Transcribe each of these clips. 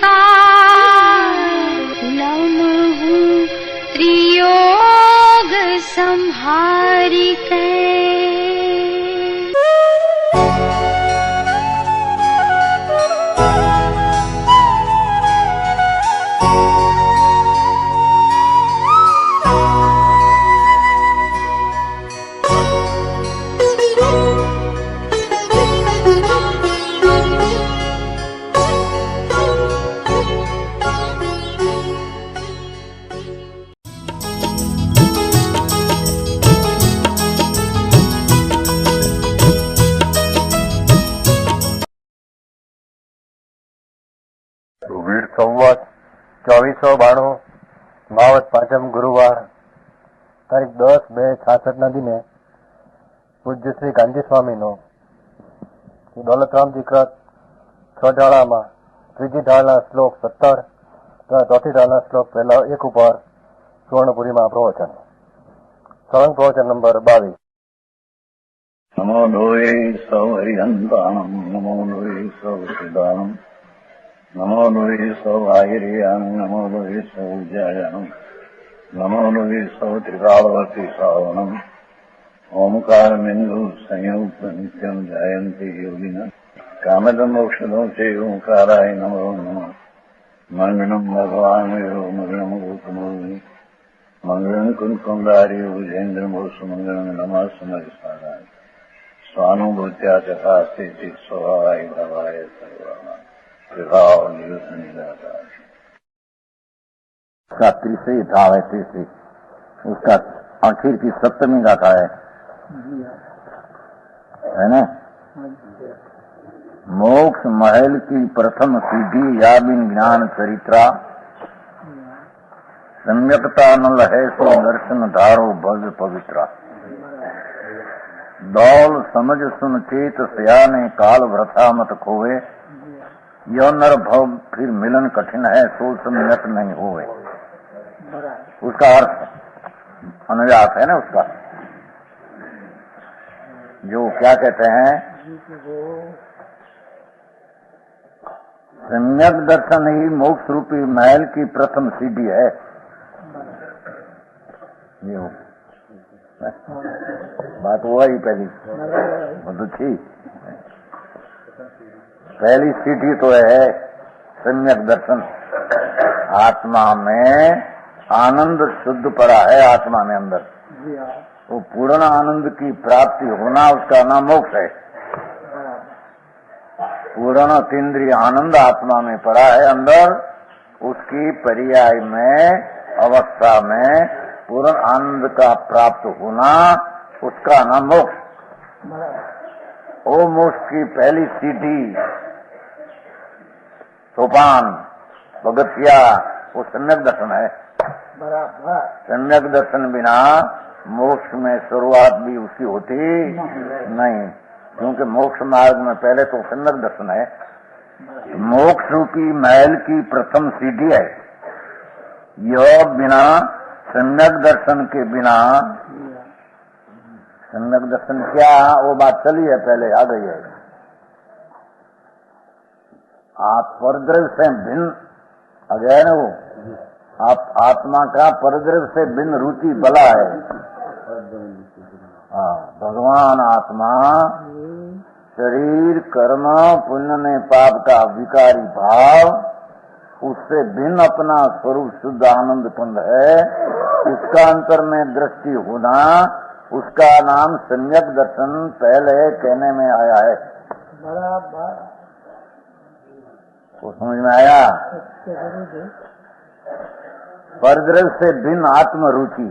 का लमहु त्रियोग संहारिके। વીર સંવત 2492 માવત પાંચમ ગુરુવાર તારીખ 10/2/66 દિને પૂજ્ય શ્રી ગાંધી સ્વામીનો દોલતરામજી કૃત 6 ઢાળામાં ત્રીજી ઢાળના શ્લોક 17 તથા ચોથી ઢાળના શ્લોક પહેલા 1 ઉપર સુવર્ણપુરીમાં પ્રવચન. સળંગ પ્રવચન નંબર 22. નમો લોહે સૌ હરિહંતાણમ નમો લોહે સૌ સિદ્ધાણમ નમો લોહે સૌ આહિર્યાણમ નમો લોહે સૌ જયાણમ નમો લોહે સૌ ત્રિકાળવતી શ્રાવણમ ઓમકાર બિંદુ સંયુક્ત નિત્યમ જાયંતિ યોગિના કામદમ મોક્ષદો છે ઓંકારાય નમો નમઃ. મંગળમ ભગવાન મંગળમ ગૌતમોની મંગળમ કુંકુંડારી ભુજેન્દ્રમો સુમંગળમ નમઃ સમરિસારાય स्वानुभूत्या चकास्ते स्वभावाय भवाय सर्वमा प्रभाव निरुद्ध निराकार. उसका तीसरी ढाल है, तीसरी उसका आखिर की सप्तमी गाथा है ना. मोक्ष महल की प्रथम सीढ़ी या बिन ज्ञान चरित्रा सम्यकता न लहे सो दर्शन धारो भव्य पवित्रा. दौल समझ सुन चेत सयाने काल व्रथा मत खोवे यो नर भव फिर मिलन कठिन है सो सम्यक नहीं होवे. उसका अर्थ अनुवाद है ना उसका, जो क्या कहते हैं सम्यक दर्शन ही मोक्ष रूपी महल की प्रथम सीढ़ी है. बात हुआ ही पहली तो थी. पहली सीढ़ी तो है सम्यक दर्शन. आत्मा में आनंद शुद्ध पड़ा है, आत्मा में अंदर वो पूर्ण आनंद की प्राप्ति होना उसका नाम मोक्ष है. पूर्ण तीन्द्रिय आनंद आत्मा में पड़ा है अंदर, उसकी पर्याय में अवस्था में पूर्ण आनंद का प्राप्त होना उसका नाम मोक्ष. ओ मोक्ष की पहली सीढ़ी सोपान भगतिया वो सम्यक दर्शन है. सम्यक दर्शन बिना मोक्ष में शुरुआत भी उसकी होती नहीं, क्योंकि मोक्ष मार्ग में पहले तो सम्यक दर्शन है. मोक्ष रूपी महल की प्रथम सीढ़ी है. यह बिना सम्यक दर्शन के बिना, सम्यक दर्शन क्या वो बात चली है पहले, आ गई है. आप परद्रव्य से भिन्न आ गया है ना वो. आप आत्मा का परद्रव्य से भिन्न रुचि बला है. हाँ, भगवान आत्मा शरीर कर्म पुण्य ने पाप का विकारी भाव उससे भिन्न अपना स्वरूप शुद्ध आनंद कुंड है. उसका अंतर में दृष्टि होना उसका नाम सम्यक दर्शन पहले कहने में आया है. बराबर वो समझ में आया. परद्रव्य से भिन्न आत्म रुचि,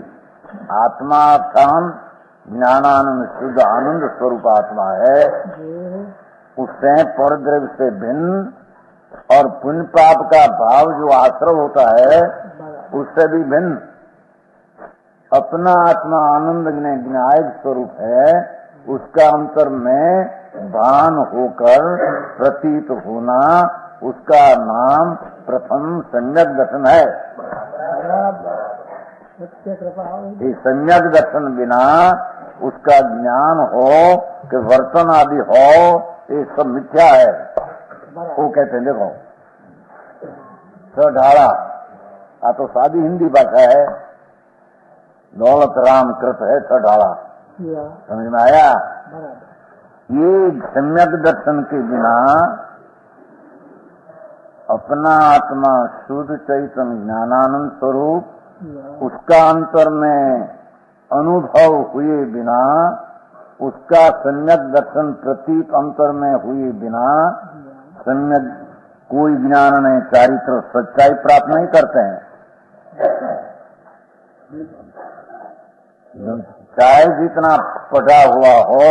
आत्मा अर्थान ज्ञानानंद शुद्ध आनंद स्वरूप आत्मा है. उससे परद्रव्य से भिन्न और पुण्य पाप का भाव जो आश्रय होता है उससे भी भिन्न अपना आत्मा आनंद ज्ञायक स्वरूप है. उसका अंतर में भान होकर प्रतीत होना उसका नाम प्रथम सम्यक दर्शन है. सम्यक दर्शन बिना उसका ज्ञान हो कि वर्तन आदि हो ये सब मिथ्या है. वो कहते हैं देखो सढाड़ा, आ तो सादी हिंदी भाषा है, दौलत राम कृत है सढाड़ा। समझ में आया? ये सम्यक दर्शन के बिना अपना आत्मा शुद्ध चैतन्य ज्ञानानंद स्वरूप उसका अंतर में अनुभव हुए बिना, उसका सम्यक दर्शन प्रतीक अंतर में हुए बिना सम्यक कोई ज्ञान नहीं, चारित्र सच्चाई प्राप्त नहीं करते हैं। चाहे जितना पढ़ा हुआ हो,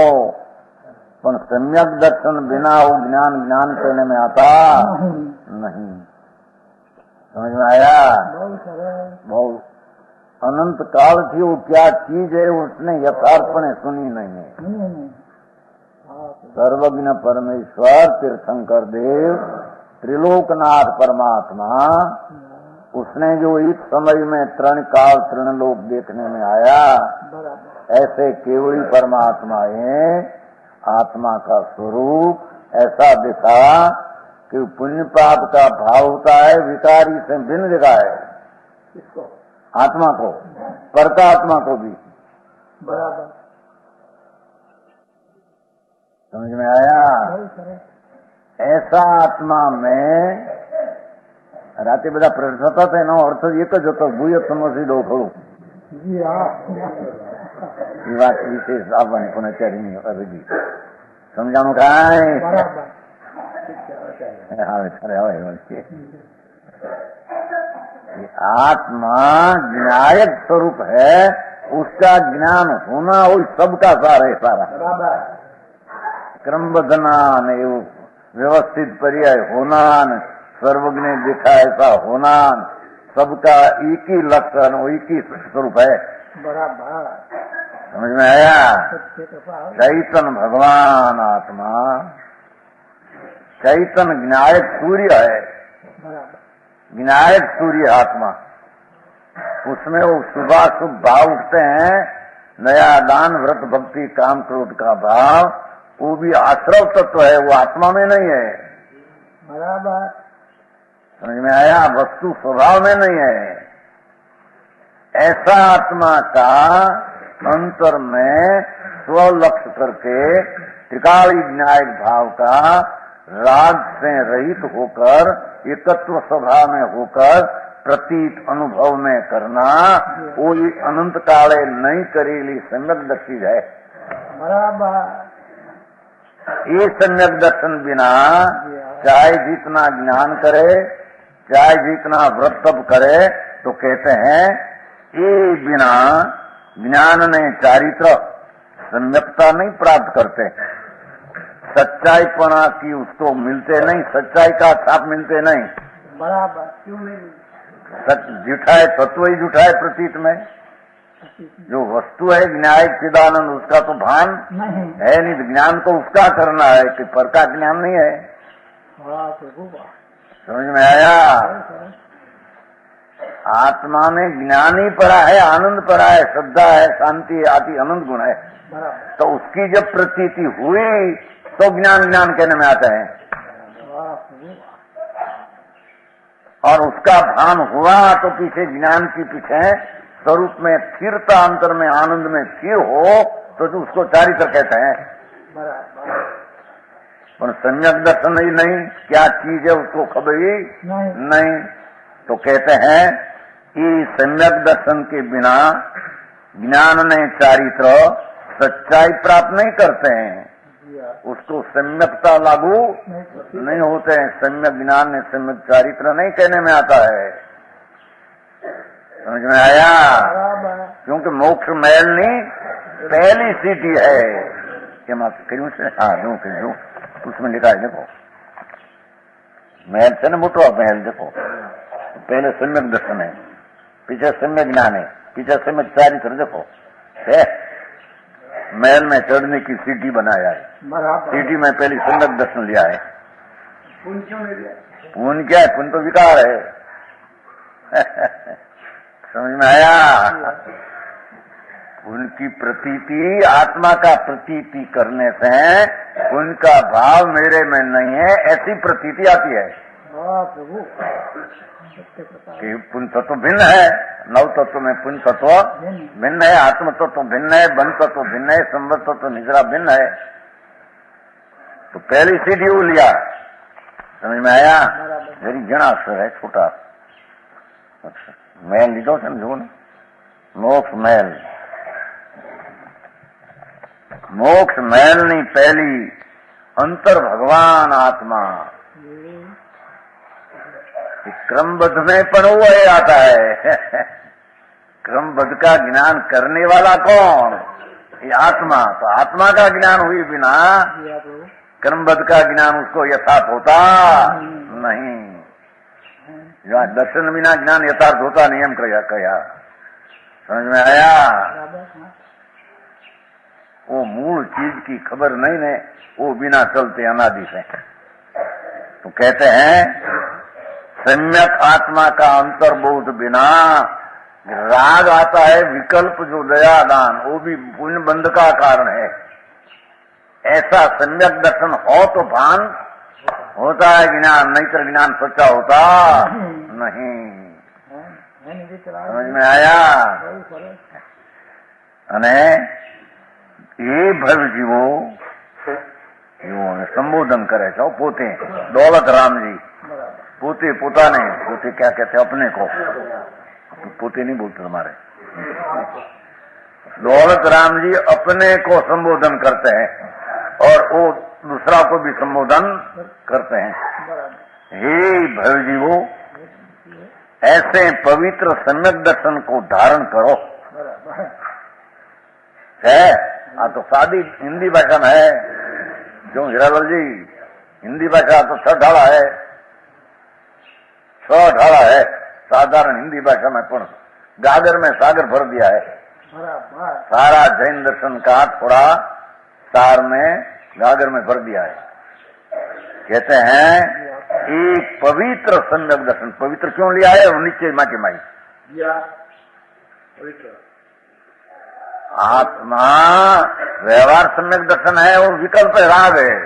पर सम्यक दर्शन बिना वो ज्ञान कहने में आता नहीं। समझ में आया? बहुत अनंत काल थी, वो क्या चीज है उसने यथार्थपणे सुनी नहीं है। सर्वज्ञ परमेश्वर तीर्थंकर देव त्रिलोकनाथ परमात्मा, उसने जो एक समय में तृण काल तृण लोक देखने में आया, ऐसे केवली परमात्माएं आत्मा का स्वरूप ऐसा दिखा कि पुण्य पाप का भाव होता है, विकारी से भिन्न दिखा है आत्मा को, परता आत्मा को भी। बराबर समझ में आया? ऐसा आत्मा में राते બધા પ્રશ્ન થતા હતા, એનો અર્થ એક જ હતો, ભૂય સમજી દો ખરું. એ વાત વિશેષ આવવાની પણ અત્યારે નહીં હજી સમજાણું કાંઈ આવે. आत्मा ज्ञायक स्वरूप है, उसका ज्ञान होना वही सबका सार है सारा। क्रमबद्धना व्यवस्थित पर्याय होना, सर्वज्ञ दिखा ऐसा होना, सबका एक ही लक्षण एक ही स्वरूप है। बराबर समझ में आया? चैतन्य भगवान आत्मा, चैतन्य ज्ञायक सूर्य है, विनायक सूर्य आत्मा, उसमें वो सुबह शुभ भाव उठते हैं, नया दान व्रत भक्ति काम क्रोध का भाव, वो भी आश्रव तत्व है, वो आत्मा में नहीं है। बराबर समझ में आया? वस्तु स्वभाव में नहीं है। ऐसा आत्मा का अंतर में स्वलक्ष्य करके त्रिकाली विनायक भाव का राग से रहित होकर एकत्व स्वभाव में होकर प्रतीत अनुभव में करना, वो ये अनंत काले नहीं करेली सम्यक दर्शी है। बराबर ये सम्यक दर्शन बिना चाहे जितना ज्ञान करे, चाहे जितना व्रत तप करे, तो कहते हैं ये बिना ज्ञान ने चारित्र सम्यकता नहीं प्राप्त करते, सच्चाईपना की उसको मिलते नहीं, सच्चाई का छाप मिलते नहीं। बराबर क्यों नहीं? सच झूठा है, तत्व ही झूठा है प्रतीत में। जो वस्तु है न्यायिक चिदानंद, उसका तो भान नहीं है नहीं, ज्ञान को उसका करना है कि पर का ज्ञान नहीं है। समझ में आया? आत्मा में ज्ञान ही पड़ा है, आनंद पड़ा है, श्रद्धा है, शांति आदि अनंत गुण है। तो उसकी जब प्रतीति हुई तो ज्ञान ज्ञान कहने में आता है, और उसका भान हुआ तो पीछे ज्ञान की पीछे स्वरूप में स्थिरता, अंतर में आनंद में स्थिर हो तो उसको चारित्र कहते हैं। पर सम्यक दर्शन ही नहीं, क्या चीज है उसको खबर ही नहीं, तो कहते हैं कि सम्यक दर्शन के बिना ज्ञान ने चारित्र सच्चाई प्राप्त नहीं करते हैं, उसको सम्यकता लागू नहीं होते हैं। सम्यक ज्ञान ने सम्यक चारित्र नहीं कहने में आता है। समझ में आया? क्योंकि मोक्ष महल नहीं पहली सीटी है कि मैं क्यों से क्यों उसमें लिखा है, देखो महल से न मोटो महल, देखो पहले सम्यक दर्शन है, पीछे सम्यक ज्ञान है, पीछे सम्यक चारित्र। देखो महल में चढ़ने की सीटी बनाया है, सीटी में पहली सम्यक दर्शन लिया है। पुण्य क्या है? पुण्य तो विकार है। समझ में आया? उनकी प्रतीति, आत्मा का प्रतीति करने से उनका भाव मेरे में नहीं है, ऐसी प्रतीति आती है। हाँ प्रभु सत्य प्रताप कि पुण्य तत्व भिन्न है, नव तत्व में पुण्य तत्व भिन्न है, आत्म तत्व भिन्न है, बन तत्व भिन्न है, संवत तत्व निजरा भिन्न है। तो पहली सीढ़ी वो लिया, समझ में आया? मेरी जन अक्षर है छोटा, मैल लीधो समझो न, मोक्ष मैल, मोक्ष मैल नहीं, पहली अंतर भगवान आत्मा। क्रमबद्ध में पण वो है आता है क्रमबद्ध का ज्ञान करने वाला कौन? ये आत्मा। तो आत्मा का ज्ञान हुई बिना क्रमबद्ध का ज्ञान उसको यथार्थ होता नहीं। जो दर्शन बिना ज्ञान यथार्थ होता नहीं, हम कया समझ में आया? वो मूल चीज की खबर नहीं ने, वो बिना चलते अनादि से। तो कहते हैं सम्यक आत्मा का अंतर्बोध बिना राग आता है, विकल्प जो दयादान, वो भी पुण्य बंध का कारण है। ऐसा सम्यक दर्शन हो तो भान होता है ज्ञान, नहीं तो ज्ञान सच्चा होता नहीं। समझ में आया? अने ये भव जीवो संबोधन करे छो पोते, दौलत राम जी पोते पोता नहीं, पोते क्या कहते हैं अपने को, पोते नहीं बोलते हमारे। दौलत राम जी अपने को संबोधन करते हैं और वो दूसरा को भी संबोधन करते हैं। हे भवजीवो, ऐसे पवित्र सम्यक दर्शन को धारण करो। है तो सादी हिंदी भाषा में है, क्यों हीरालाल जी? हिंदी भाषा तो छ ढाला है, साधारण हिंदी भाषा में, पण गागर में सागर भर दिया है। सारा जैन दर्शन का थोड़ा सार में गागर में भर दिया है। कहते हैं एक पवित्र सम्यक दर्शन, पवित्र क्यों लिया है? नीचे माँ के माई आत्मा व्यवहार सम्यक दर्शन है और विकल्प राग है।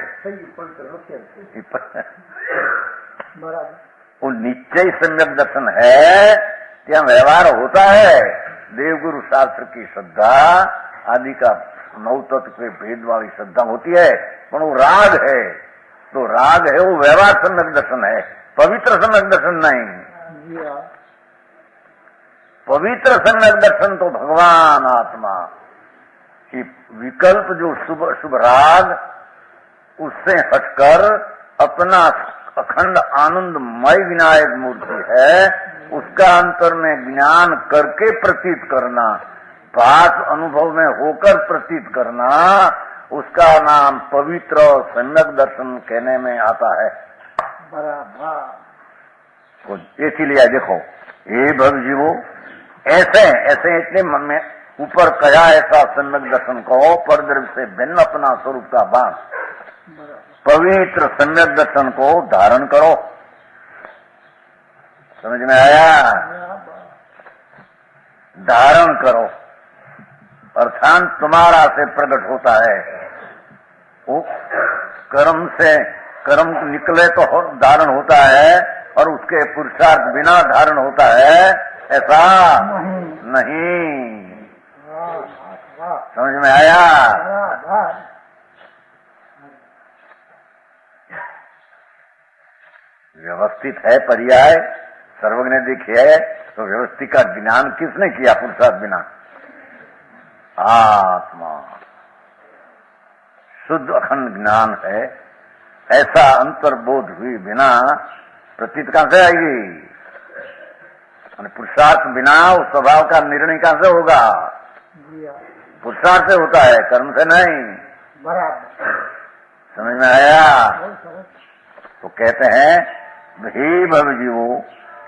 वो निश्चय सम्यक दर्शन है, क्या व्यवहार होता है? देवगुरु शास्त्र की श्रद्धा आदि का नौ तत्व के भेद वाली श्रद्धा होती है, पर वो राग है। तो राग है वो व्यवहार सम्यक दर्शन है, पवित्र सम्यक दर्शन नहीं। पवित्र सम्यक दर्शन तो भगवान आत्मा की विकल्प जो शुभ शुभ राग, उससे हटकर अपना अखंड आनंदमय विनायक मूर्ति है, उसका अंतर में ज्ञान करके प्रतीत करना, बात अनुभव में होकर प्रतीत करना, उसका नाम पवित्र सम्यक दर्शन कहने में आता है। बराबर। इसीलिए देखो, ये भव जीवो, ऐसे ऐसे इतने मन में ऊपर कया ऐसा सम्यक दर्शन कहो, परद्रव्य से भिन्न अपना स्वरूप का बाण, पवित्र सम्यक दर्शन को धारण करो। समझ में आया? धारण करो अर्थात तुम्हारा से प्रकट होता है। वो कर्म से कर्म निकले तो धारण होता है, और उसके पुरुषार्थ बिना धारण होता है, ऐसा नहीं। समझ में आया? व्यवस्थित है पर्याय, सर्वज्ञ देखी है, तो व्यवस्थित का ज्ञान किसने किया पुरुषार्थ बिना? आत्मा शुद्ध अखंड ज्ञान है। ऐसा अंतर्बोध हुई बिना प्रतीत कहां से आएगी? पुरुषार्थ बिना उस स्वभाव का निर्णय कहां से होगा? पुरुषार्थ से होता है, कर्म से नहीं। बराबर। समझ में आया? तो कहते हैं हे भव जीवो,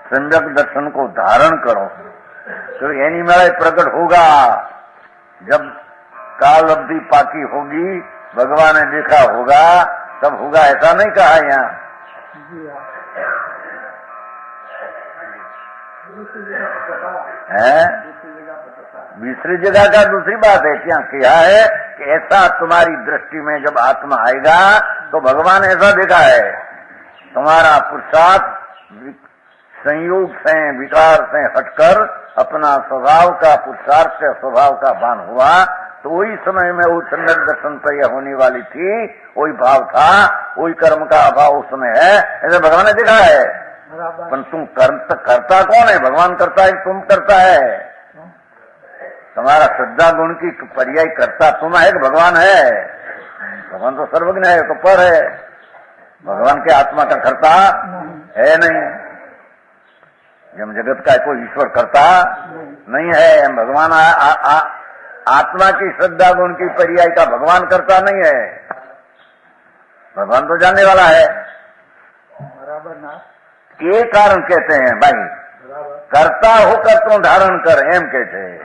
सम्यक दर्शन को धारण करो। तो यानी मेरा प्रकट होगा जब काल अवधि पाकी होगी, भगवान ने देखा होगा तब होगा, ऐसा नहीं कहा यहाँ। है दूसरी जगह का दूसरी बात है, क्या किया है कि ऐसा तुम्हारी दृष्टि में जब आत्मा आएगा तो भगवान ऐसा देखा है। तुम्हारा पुरुषार्थ संयोग से विकार से हटकर अपना स्वभाव का पुरुषार्थ से स्वभाव का भान हुआ, तो वही समय में वो सम्यक दर्शन पर यह होने वाली थी, वही भाव था, वही कर्म का अभाव उस समय है, ऐसे भगवान ने देखा है। पर तुम करता कौन है? भगवान करता है, तुम करता है? तुम्हारा श्रद्धा गुण की पर्याय करता तुम है कि भगवान है? भगवान तो सर्वज्ञ है, तो पर है। भगवान के आत्मा का करता है नहीं, जब जगत का कोई ईश्वर करता नहीं है। भगवान आत्मा की श्रद्धा गुण की पर्याय का भगवान करता नहीं है। भगवान तो जानने वाला है। बराबर ना, ये कारण कहते हैं भाई, करता होकर तो धारण कर, एम कहते हैं।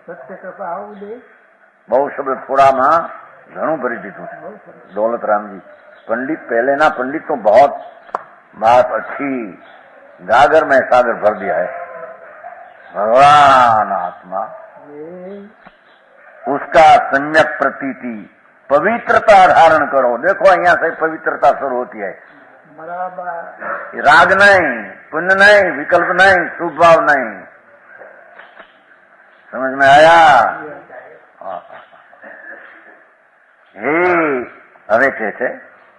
सत्य कृपा आવું दे। बहु शब्द थोड़ा मां घणું ભરી દીધું दौलतराम जी। पंडित पहले ना, पंडित तो बहुत बात अच्छी गागर में सागर भर दिया है। भगवान आत्मा उसका सम्यक प्रतीति पवित्रता धारण करो। देखो यहाँ से पवित्रता शुरू होती है। बराबर, राग नहीं, पुण्य नहीं, विकल्प नहीं, शुभ भाव नहीं। समझ में आया? हे હવે કહે છે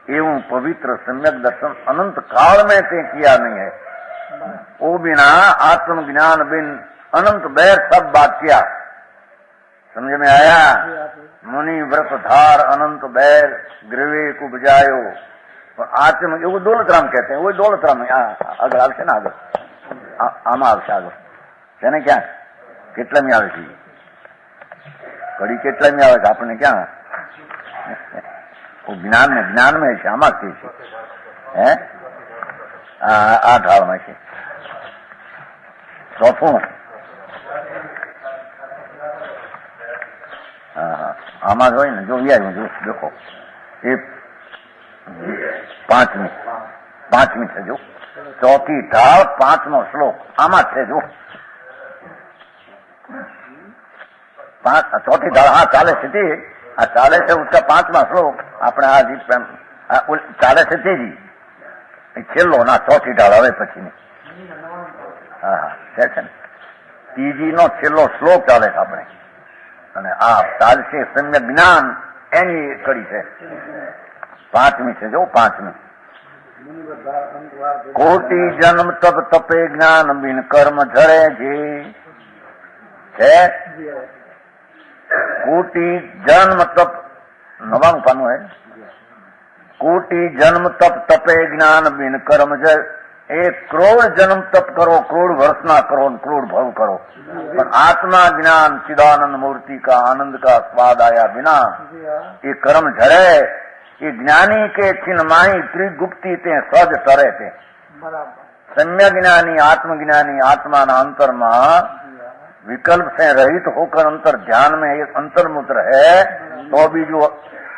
એવું પવિત્ર સમ્યક દર્શન અનંત કાળ में તે किया नहीं है। वो बिना आत्मज्ञान बिन अनंत बैर सब बात किया। समझ में आया? मुनि व्रत धार अनंत बैर ग्रवे को बजायो। आत्म वो दौलतराम कहते हैं, वो दौलतराम આગળ આવશે ને, આગળ આમાં આવશે આગળ છે ને। ક્યાં કેટલામી આવે છે કડી? કેટલામી આવે છે આપણને? ક્યાં वो ज्ञान में છે, આમાં છે હે? આ ઢાળમાં છે ચોથું। હા, આમાં જોઈ ને, જો આવ્યું જો દેખો, એ પાંચમી છે જો, ચોથી ઢાળ 5મો શ્લોક આમાં છે જો। चौथी ढाल, हाँ 40 थी, 40 है उसका 5वां श्लोक अपने आज 40 थी जी, छेल्लो ना चौथी ढाल હવે પછીની। હા છે ને, ત્રીજીનો છેલ્લો શ્લોક ચાલે છે આપણે, અને આ 40 સમ્યક જ્ઞાન એની કડી છે। 5મી છે જો, 5મી। कोटि जन्म तप तपे ज्ञान बिन कर्म झरे जी है। कोटि जन्म तप 9वां पानु है। कोटि जन्म तप तपे ज्ञान बिन कर्म झरे। 1 करोड़ जन्म तप करो, करोड़ वर्ष ना करो, करोड़ भव करो, पर आत्मा ज्ञान चिदानंद मूर्ति का आनंद का स्वाद आया बिना ये कर्म झरे। ये ज्ञानी के छिन माही त्रिगुप्ती ते सहज तरे थे। सम्य ज्ञानी आत्मज्ञानी आत्मा ना अंतर में विकल्प से रहित होकर अंतर ध्यान में एक अंतर्मुद्र है, तो भी जो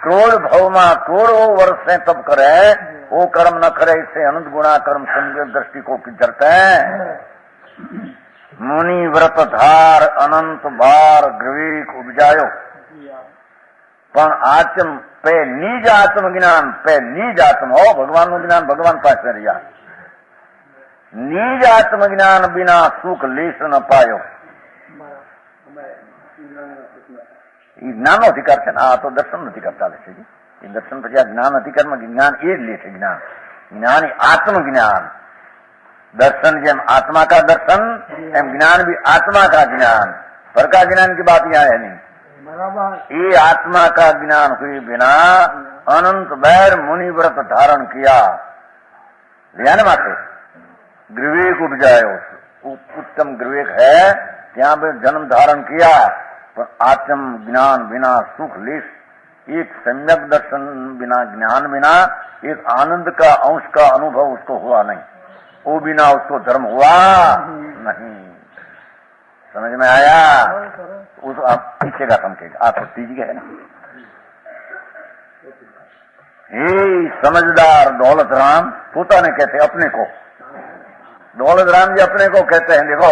करोड़ भव में करोड़ों वर्ष से तप करे वो कर्म न करे, इससे अनंत गुणा कर्म सम्यक दृष्टि को किधरते हैं। मुनि व्रत धार अनंत बार ग्रवीक उपजायो, पण आत्म पे निज आत्मज्ञान पे निज आत्म हो, भगवान नु ज्ञान भगवान पास रहा। निज आत्मज्ञान बिना सुख लेस न पायो। ज्ञान अधिकार है ना, तो दर्शन अधिकार चाले છે जी। दर्शन પછી ज्ञान अधिकार में ज्ञान એ જ લે છે। ज्ञान आत्मज्ञान, दर्शन જેમ आत्मा का दर्शन एम ज्ञान भी आत्मा का ज्ञान। पर का ज्ञान की बात यहाँ है नहीं। ये आत्मा का ज्ञान हुए बिना अनंत बैर मुनि व्रत धारण किया, ध्यान माथे ग्रीवेक उपजायो। उत्तम ग्रीवेक है, ત્યાં पे जन्म धारण किया, पर आत्म ज्ञान बिना सुख लेस, एक सम्यक दर्शन बिना ज्ञान बिना एक आनंद का अंश का अनुभव उसको हुआ नहीं। वो बिना उसको धर्म हुआ नहीं। समझ में आया? उस आप पीछे का समझेगा, आप तीजिए है ना। हे समझदार दौलत राम, पोता ने कहते अपने को, दौलत राम जी अपने को कहते हैं। देखो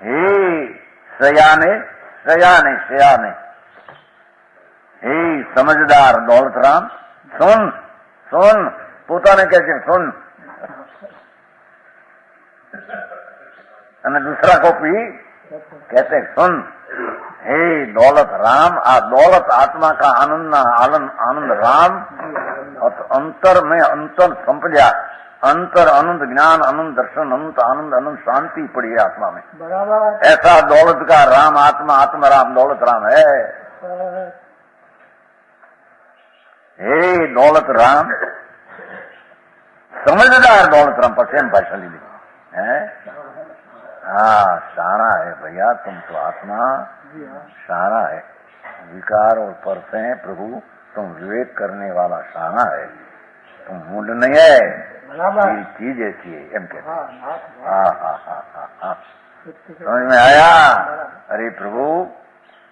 हे सयाने सयाने सयाने, हे समझदार दौलत राम, सुन सुन પોતાને કહે છે સુન અને दूसरा को भी कहते सुन हे दौलत राम आ दौलत आत्मा का आनंद आनंद राम और अंतर में अंतर संपजा अंतर आनंद ज्ञान आनंद दर्शन अनंत आनंद अनंत शांति पड़ी है आत्मा में बराबर ऐसा दौलत का राम आत्मा आत्मा राम दौलत राम है हे दौलत राम समझदार दौलत राम पसेम भाषा ली है हाँ सारा है भैया तुम तो आत्मा सारा है विकार और पर से प्रभु तुम विवेक करने वाला सारा है तुम मूड नहीं है ये चीज ऐसी है एम कहते हाँ हाँ हाँ हाँ हाँ समझ में आया अरे प्रभु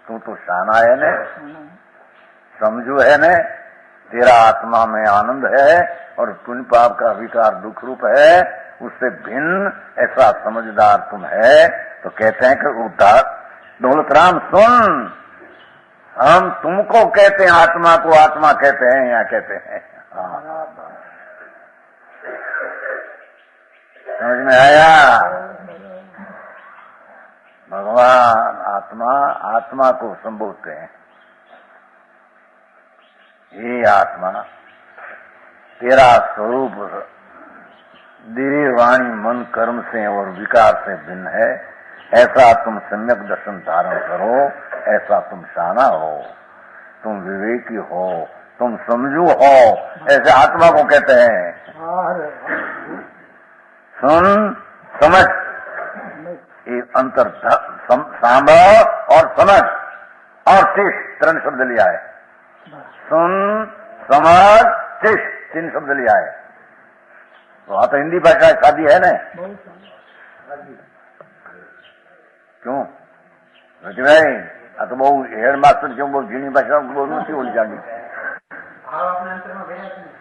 तू तो शाना है ने समझू है ने तेरा आत्मा में आनंद है और पुण्य पाप का विकार दुख रूप है उससे भिन्न ऐसा समझदार तुम है तो कहते हैं कि उद्धार दौलत राम सुन हम तुमको कहते हैं आत्मा को आत्मा कहते हैं या कहते हैं हाँ समझ में आया भगवान आत्मा आत्मा को संबोधते हैं ये आत्मा तेरा स्वरूप धीरे वाणी मन कर्म से और विकार से भिन्न है ऐसा तुम सम्यक दर्शन धारण करो ऐसा तुम शाना हो तुम विवेकी हो तुम समझू हो ऐसे आत्मा को कहते हैं सुन समझ ये अंतर सांभव और समझ और शिष 3 शब्द लिया है सुन समझ शिष 3 शब्द लिया है तो आ तो हिंदी भाषा शादी है ना क्यों નથી ભાઈ આ તો બહુ હેડ માસ્ટર જેવું બહુ ઝીણી ભાષા બહુ નથી ઓલી જાણી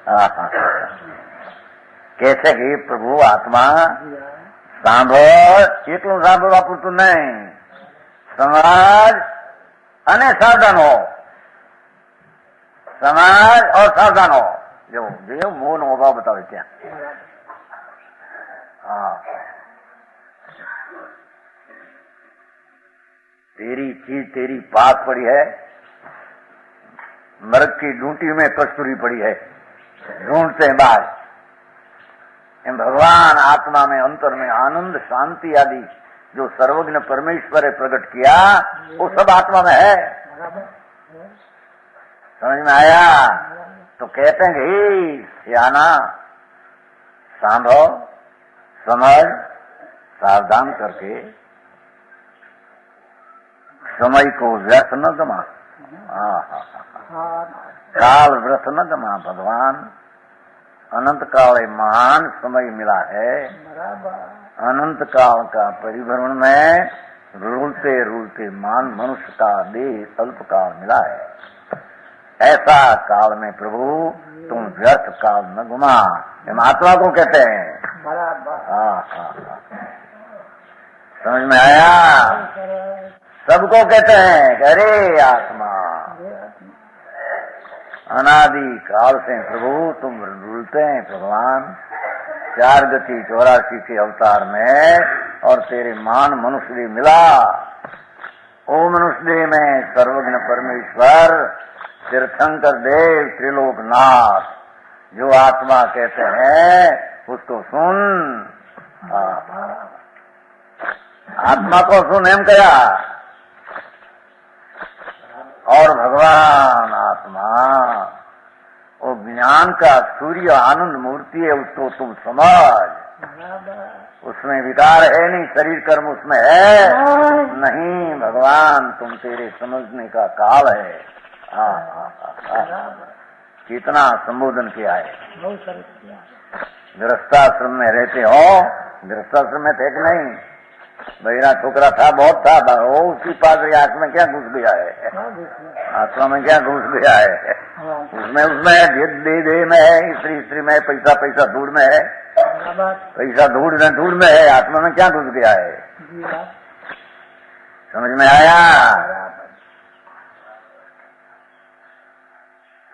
હા હા कैसे कि प्रभु आत्मा સાંભળ એટલું સાંભળવા પૂરતું નહીં સમાજ અને સાવધાન હો સમાજ और सावधान हो जो देव मोह नो अभाव बतावे क्या हाँ तेरी चीज तेरी पास पड़ी है मर्ग की ढूंढी में कस्तूरी पड़ी है ढूंढते हैं बाहर भगवान आत्मा में अंतर में आनंद शांति आदि जो सर्वज्ञ परमेश्वर ने प्रकट किया वो सब आत्मा में है समझ में आया तो कहते हैं कि सियाना सांभव समझ सावधान करके समय को व्यर्थ न गमा काल व्रत न गमा भगवान अनंत काल महान समय मिला है अनंत काल का परिभ्रमण में रूलते रूलते मान मनुष्य का देह अल्प काल मिला है ऐसा काल में प्रभु तुम व्यर्थ काल न घुमा महात्मा को कहते हैं हाँ हाँ समझ में आया सबको कहते हैं अरे आत्मा अनादि काल से प्रभु तुम रुलते हैं भगवान 4 गति 84 के अवतार में और तेरे मान मनुष्य देह मिला ओ मनुष्य देह में सर्वज्ञ परमेश्वर तीर्थंकर देव त्रिलोकनाथ जो आत्मा कहते हैं उसको सुन आत्मा को सुन एम कया और भगवान आत्मा वो ज्ञान का सूर्य आनंद मूर्ति है उसको तुम समझ उसमें विकार है नहीं शरीर कर्म उसमें है नहीं भगवान तुम तेरे समझने का काल है कितना संबोधन किया है गृहस्थाश्रम में रहते हो गृहस्थाश्रम में थे कि नहीं बहिरा छोकरा था बहुत था वो उसकी पास आंख में क्या घुस गया है आत्मा में क्या घुस गया है उसमें दे में है स्त्री में पैसा पैसा धूड़ में है पैसा धूड़ में है आत्मा में क्या घुस गया है समझ में आया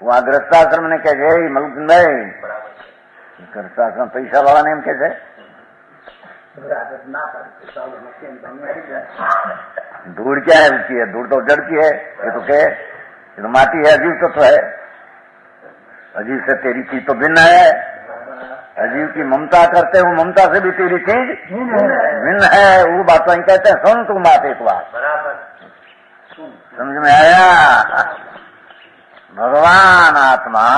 वहां गृहस्थाश्रम ने कहे मलकिन भाई गृहस्थाश्रम पैसा वाला ने एम कैसे धूड़ क्या है उसकी है, धूड़ तो जड़ की है, ये तो क्या है, ये तो माटी है, अजीब तत्व है, अजीब से तेरी चीज तो भिन्न है, अजीब की ममता करते हो, ममता से भी तेरी चीज भिन्न है, वो बात वही कहते हैं, सुन तुम बात एक बात समझ में आया। भगवान आत्मा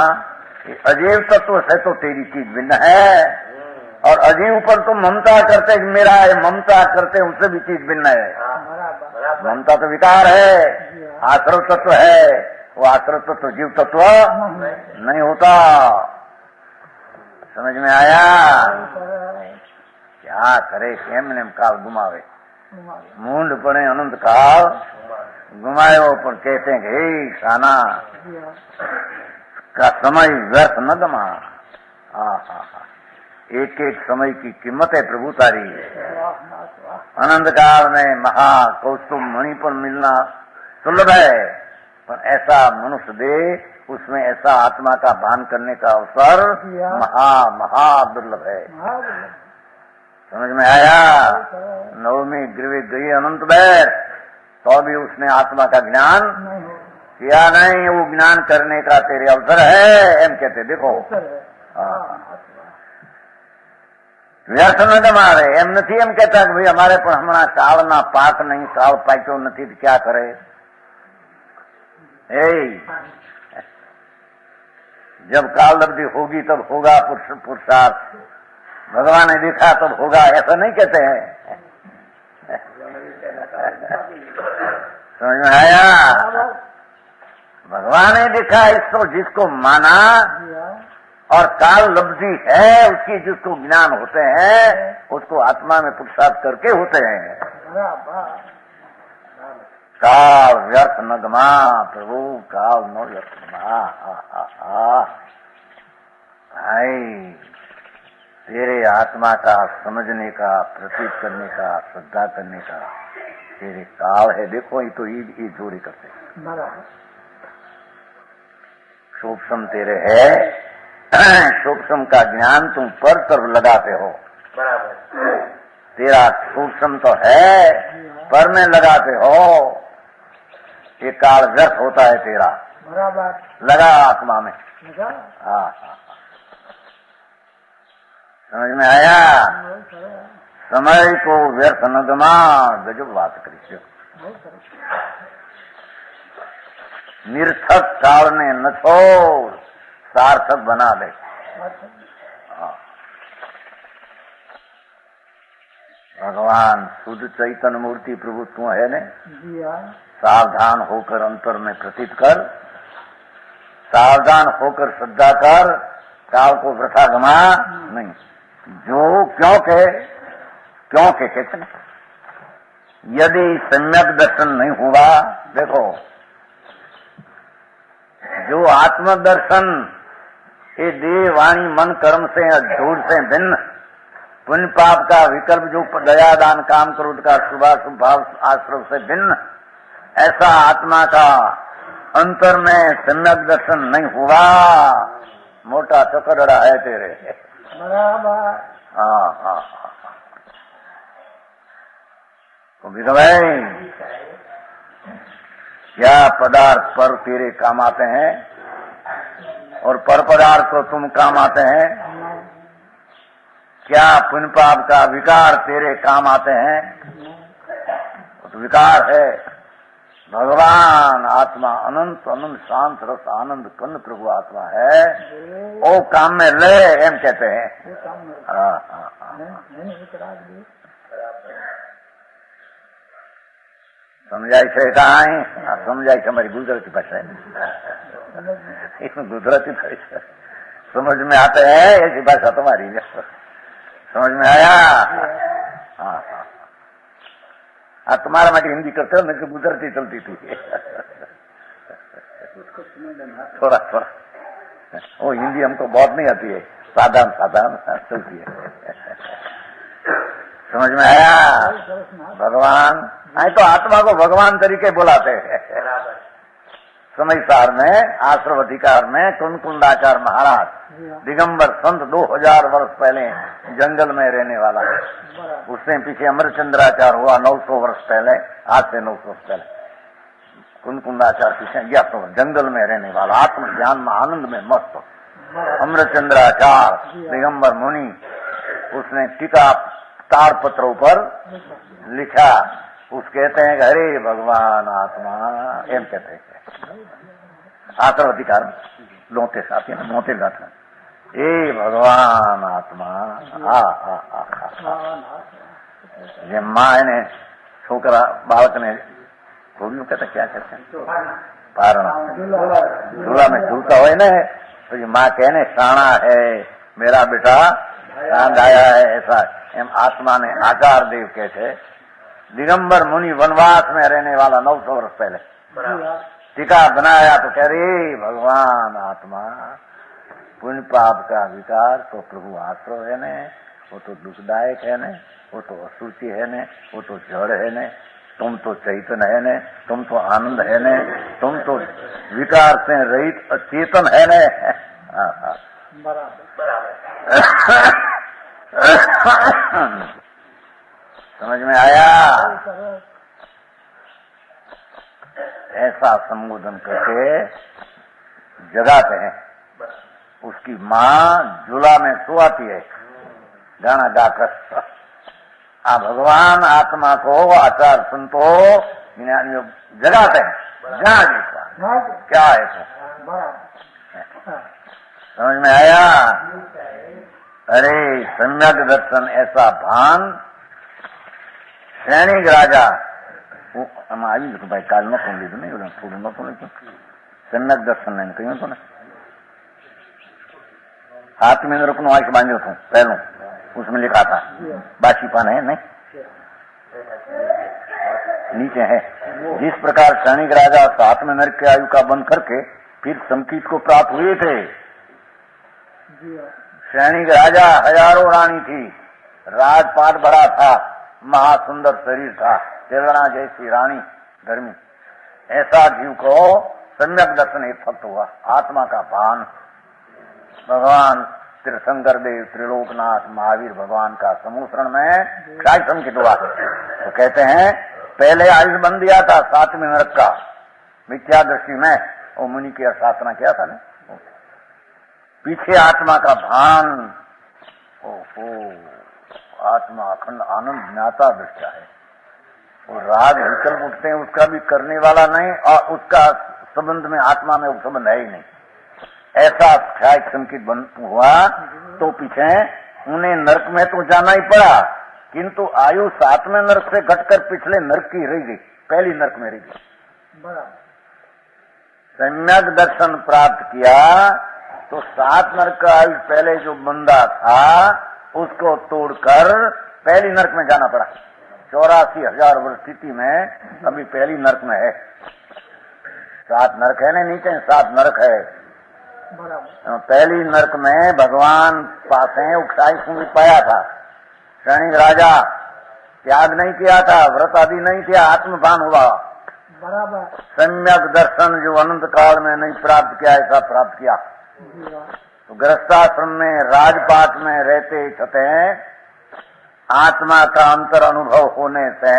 अजीब तत्व से तो तेरी चीज भिन्न है, और अजीब पर तुम ममता करते मेरा है, ममता करते उससे भी चीज भिन्न है। ममता तो विकार है, आश्रव तत्व है, वो आश्रव तत्व जीव तत्व नहीं होता। समझ में आया। क्या करे एमने काल घुमावे, मूंड पड़े अनंत काल घुमायो, पर कहते हैं कि हे खाना का समय व्यर्थ न गमा। एक एक समय की कीमत है प्रभु तारी। अनंत काल में महा कौस्तुभ मणि पर मिलना सुलभ है, पर ऐसा मनुष्य दे उसमें ऐसा आत्मा का भान करने का अवसर महा दुर्लभ है। समझ में आया। नवमी गिरवे गई अनंत बैर, तो भी उसने आत्मा का ज्ञान किया नहीं। वो ज्ञान करने का तेरे अवसर है एम कहते देखो। व्यर्थ न गमावे एम नहीं एम कहता कि भाई हमारे पर हमारा काल ना पाक नहीं, काल पाक्यो नहीं तो क्या करे। जब काल लब्धि होगी तब होगा पुरुषार्थ, भगवान ने देखा तब होगा, ऐसा नहीं कहते हैं। समझ में आया। भगवान ने देखा इसको, जिसको माना और काल लब्धि है उसकी, जिसको ज्ञान होते हैं उसको आत्मा में पुरुषार्थ करके होते हैं। काल व्यर्थ न गमा प्रभु, काल न व्यर्थ गमा। भाई तेरे आत्मा का समझने का, प्रतीत करने का, श्रद्धा करने का तेरे काल है। देखो ये तो ये जोड़ी करते सूक्ष्म तेरे है, सूक्ष्म का ज्ञान तुम पर तरफ लगाते हो। तेरा सूक्ष्म तो है, पर में लगाते हो। ये काल व्यर्थ होता है तेरा, लगा आत्मा में। हाँ, समझ में आया। समय को व्यर्थ न गमा, गजब बात करी। निर्थक काल ने न छोड़, सार्थक बना ले। भगवान शुद्ध चैतन्य मूर्ति प्रभु तू है ने। सावधान होकर अंतर में प्रतीत कर, सावधान होकर श्रद्धा कर, काल को वृथा गमा नहीं। जो क्यों के कहते यदि सम्यक दर्शन नहीं हुआ, देखो जो आत्मदर्शन ये देह वाणी मन कर्म से झूठ से भिन्न, पुण्य पाप का विकल्प जो दया दान काम क्रोध का शुभाशुभ भाव आश्रव से भिन्न, ऐसा आत्मा का अंतर में सम्यक दर्शन नहीं हुआ, मोटा चकड़ड़ा है तेरे। बराबर। हाँ। तो भाई क्या पदार्थ पर तेरे काम आते हैं और पर पदार्थ तो तुम काम आते हैं। क्या पुण्य पाप का विकार तेरे काम आते हैं, तो विकार है। भगवान आत्मा अनंत अनंत शांत रस आनंद कन्न प्रभु आत्मा है, वो काम में ले एम कहते हैं। समझाई છે કાંઈ સમજાય છે हमारी गुजराती भाषा इसमें गुजराती भाषा समझ में आते हैं, ऐसी भाषा तुम्हारी समझ में आया। हाँ तुम्हारा माटी हिंदी करते हो, मेरे को गुजराती चलती थी थोड़ा वो हिंदी हमको बहुत नहीं आती है, साधारण चलती है। समझ में आया। भगवान आई तो आत्मा को भगवान तरीके बुलाते हैं। समयसार में आश्रम अधिकार में कुंकुंडाचार्य महाराज दिगंबर संत 2000 वर्ष पहले जंगल में रहने वाला है। उससे पीछे अमरचंद्राचार्य हुआ 900 वर्ष पहले, आज से 900 वर्ष पहले। कुंकुंडाचार्य पीछे या तो जंगल में रहने वाला, आत्मज्ञान में आनंद में मस्त अमरचंद्राचार्य दिगंबर मुनि, उसने टीका ताड़पत्रों पर लिखा। उस कहते हैं हरे भगवान आत्मा एम कहते हैं आश्रम अधिकार लोते साथी मोते गाथा ए भगवान आत्मा ये माँ ने छोकरा बालक ने खोलू कहता क्या कहते हैं पारण झूला में झूलता हो ना, तो ये माँ कहने शाणा है मेरा बेटा चांद आया है, ऐसा एम आत्मा ने आचार्य देव कहते। दिगंबर मुनि वनवास में रहने वाला 900 वर्ष पहले टीका बनाया तो कह रही भगवान आत्मा पुण्य पाप का विकार तो प्रभु आश्रय है ने, वो तो दुखदायक है ने, वो तो असुचि है ने, वो तो जड़ है ने, तुम तो चैतन्य है ने, तुम तो आनंद है ने, तुम तो विकार से रहित अचेतन है ने। समझ में आया? ऐसा संबोधन करके जगाते हैं। उसकी माँ झूला में सुआती है गाना गाकर। भगवान आत्मा को आचार संतो जगाते हैं, क्या है तो समझ में आया? अरे सम्यक दर्शन ऐसा भान सैनिक राजा આવી તો ભાઈ કાલ નતું લીધું નહીં, થોડું નતું લીધું सम्यक दर्शन ने કહ્યું હતું ને, हाथ में रुकनो आंख बांधो था पहलू, उसमें लिखा था बासी पान है नहीं, नीचे है। जिस प्रकार सैनिक राजा सात में नरक के आयु का बंद करके फिर संकीत को प्राप्त हुए थे। सैनिक राजा हजारों रानी थी, राजपाट बड़ा था, महासुंदर शरीर था, तेलना जैसी रानी धर्मी। ऐसा जीव को सम्यक दर्शन एक फक्त हुआ, आत्मा का भान। भगवान त्रिशंकर देव त्रिलोकनाथ महावीर भगवान का समूसरण में शायद संकित हुआ। तो कहते हैं पहले आयुष बंद दिया था 7वें नरक का मिथ्या दृष्टि में, वो मुनि की शासना किया था ना, पीछे आत्मा का भान। ओहो, आत्मा अखंड आनंद ज्ञाता दृष्टा है। वो राग विकल्प उठते हैं उसका भी करने वाला नहीं, और उसका संबंध में आत्मा में वो संबंध है ही नहीं। ऐसा ख्याल संकित हुआ तो पीछे उन्हें नरक में तो जाना ही पड़ा, किंतु आयु 7वें नरक से घटकर पिछले नरक की रह गई, पहली नरक में रह गई। सम्यक दर्शन प्राप्त किया तो 7 नरक का आयु पहले जो बंदा था उसको तोड़कर पहली नरक में जाना पड़ा। 84,000 वर्ष स्थिति में अभी पहली नरक में है। 7 नरक है ना, नीचे 7 नरक है। पहली नरक में भगवान पास उकसाई सुन पाया था। सैनिक राजा त्याग नहीं किया था, व्रत आदि नहीं किया, आत्मभान हुआ। बराबर सम्यक दर्शन जो अनंत काल में नहीं प्राप्त किया, ऐसा प्राप्त किया। तो गृहस्थाश्रम में राजपाट में रहते छते आत्मा का अंतर अनुभव होने से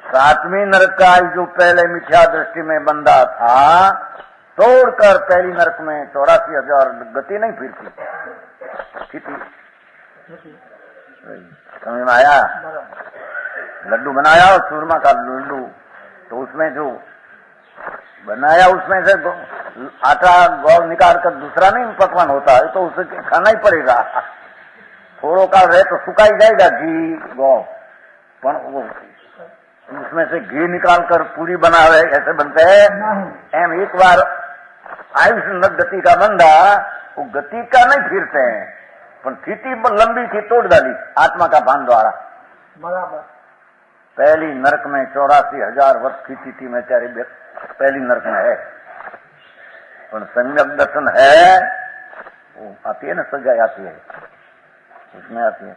7वीं नरक का जो पहले मिथ्या दृष्टि में बंदा था तोड़कर पहली नरक में 84,000 गति नहीं फिरती थी। समझ में आया? लड्डू बनाया और चूरमा का लड्डू, तो उसमें जो बनाया उसमें से आटा गौर निकाल कर दूसरा नहीं पकवान होता है, तो उसे खाना ही पड़ेगा। थोड़ो काल रहे तो सुखा ही जाएगा घी गौ, पर वो उसमें से घी निकाल कर पूरी बना रहे ऐसे बनते हैं। एम एक बार आयुष गति का बंदा वो गति का नहीं फिरते हैं, पर स्थिति लंबी थी तोड़ डाली आत्मा का भान द्वारा। बराबर पहली नरक में 84,000 वर्ष की स्थिति में चारे पहली नरक में है। पर सम्यक दर्शन है वो आती है ना, सजा आती है, उसमें आती है।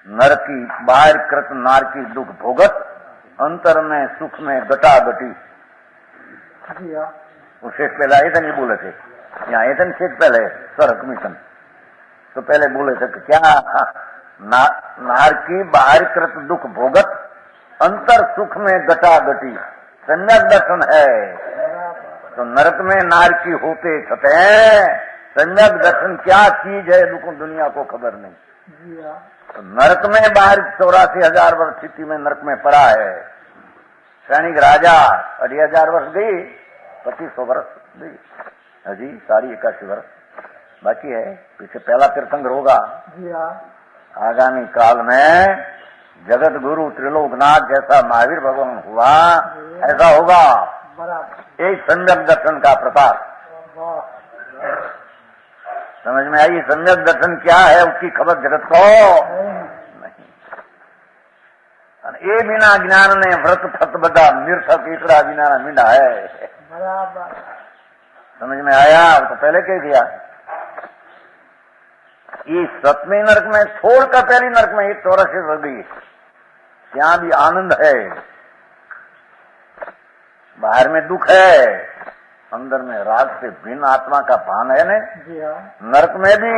नर की बाहर कृत नार की दुख भोगत, अंतर में सुख में गटा गटी, जी हाँ। वो शेख पहले आए थे, नहीं बोले थे, यहाँ आए थे शेख पहले सर कमीशन, तो पहले बोले थे कि क्या नार की बाहर कृत दुख भोगत अंतर सुख में गटा गटी सम्यक दर्शन है। तो नरक में नार की होते छते सम्यक दर्शन क्या चीज है, दुनिया को खबर नहीं। जी हाँ। तो नरक में बाहर 84,000 वर्ष स्थिति में नरक में पड़ा है। सैनिक राजा 2,000 वर्ष गई, 2500 वर्ष गई, अजी 81 वर्ष बाकी है। पीछे पहला तीर्थंकर होगा। जी हाँ। आगामी काल में जगत गुरु त्रिलोकनाथ जैसा महावीर भगवान हुआ, ऐसा होगा। बराबर। एक सम्यक दर्शन का प्रताप। समझ में आई? सम्यक दर्शन क्या है, उसकी खबर जगत को नहीं। ये बिना ज्ञान ने व्रत फत बदा निर्थक इकड़ा बिना मींढा है। बराबर। समझ में आया? तो पहले कह दिया। ये सतवें नरक में छोड़कर पहली नरक में 84 रह गई, यहाँ भी आनंद है, बाहर में दुख है, अंदर में राग से भिन्न आत्मा का भान है ने। जी हाँ। नरक में भी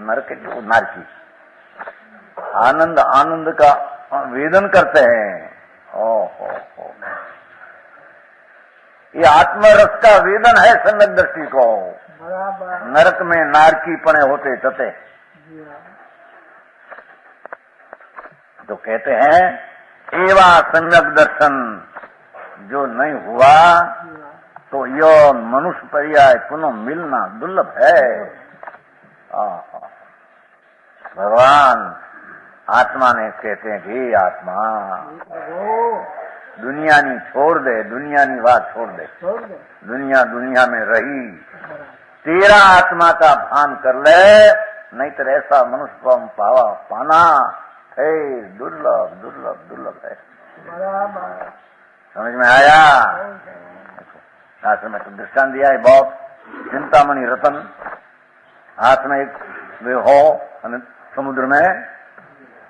नरक नारकी आनंद आनंद का वेदन करते हैं। ओहो, ये आत्मरस का वेदन है सम्यक दृष्टि को। बराबर। नरक में नारकी पने होते चते। जी हाँ। तो कहते हैं एवा सम्यक दर्शन जो नहीं हुआ जी हाँ। तो यो मनुष्य पर्याय पुनः मिलना दुर्लभ है। भगवान आत्मा ने कहते हैं कि आत्मा दुनिया नी छोड़ दे, दुनिया नी बात छोड़ दे, दुनिया दुनिया में रही, तेरा आत्मा का भान कर ले, नहीं तो ऐसा मनुष्य को हम पाना है दुर्लभ दुर्लभ दुर्लभ है। समझ में आया? शास्त्र में तो दृष्टांत दिया है बहुत। चिंतामणि रतन हाथ में एक वे हो, समुद्र में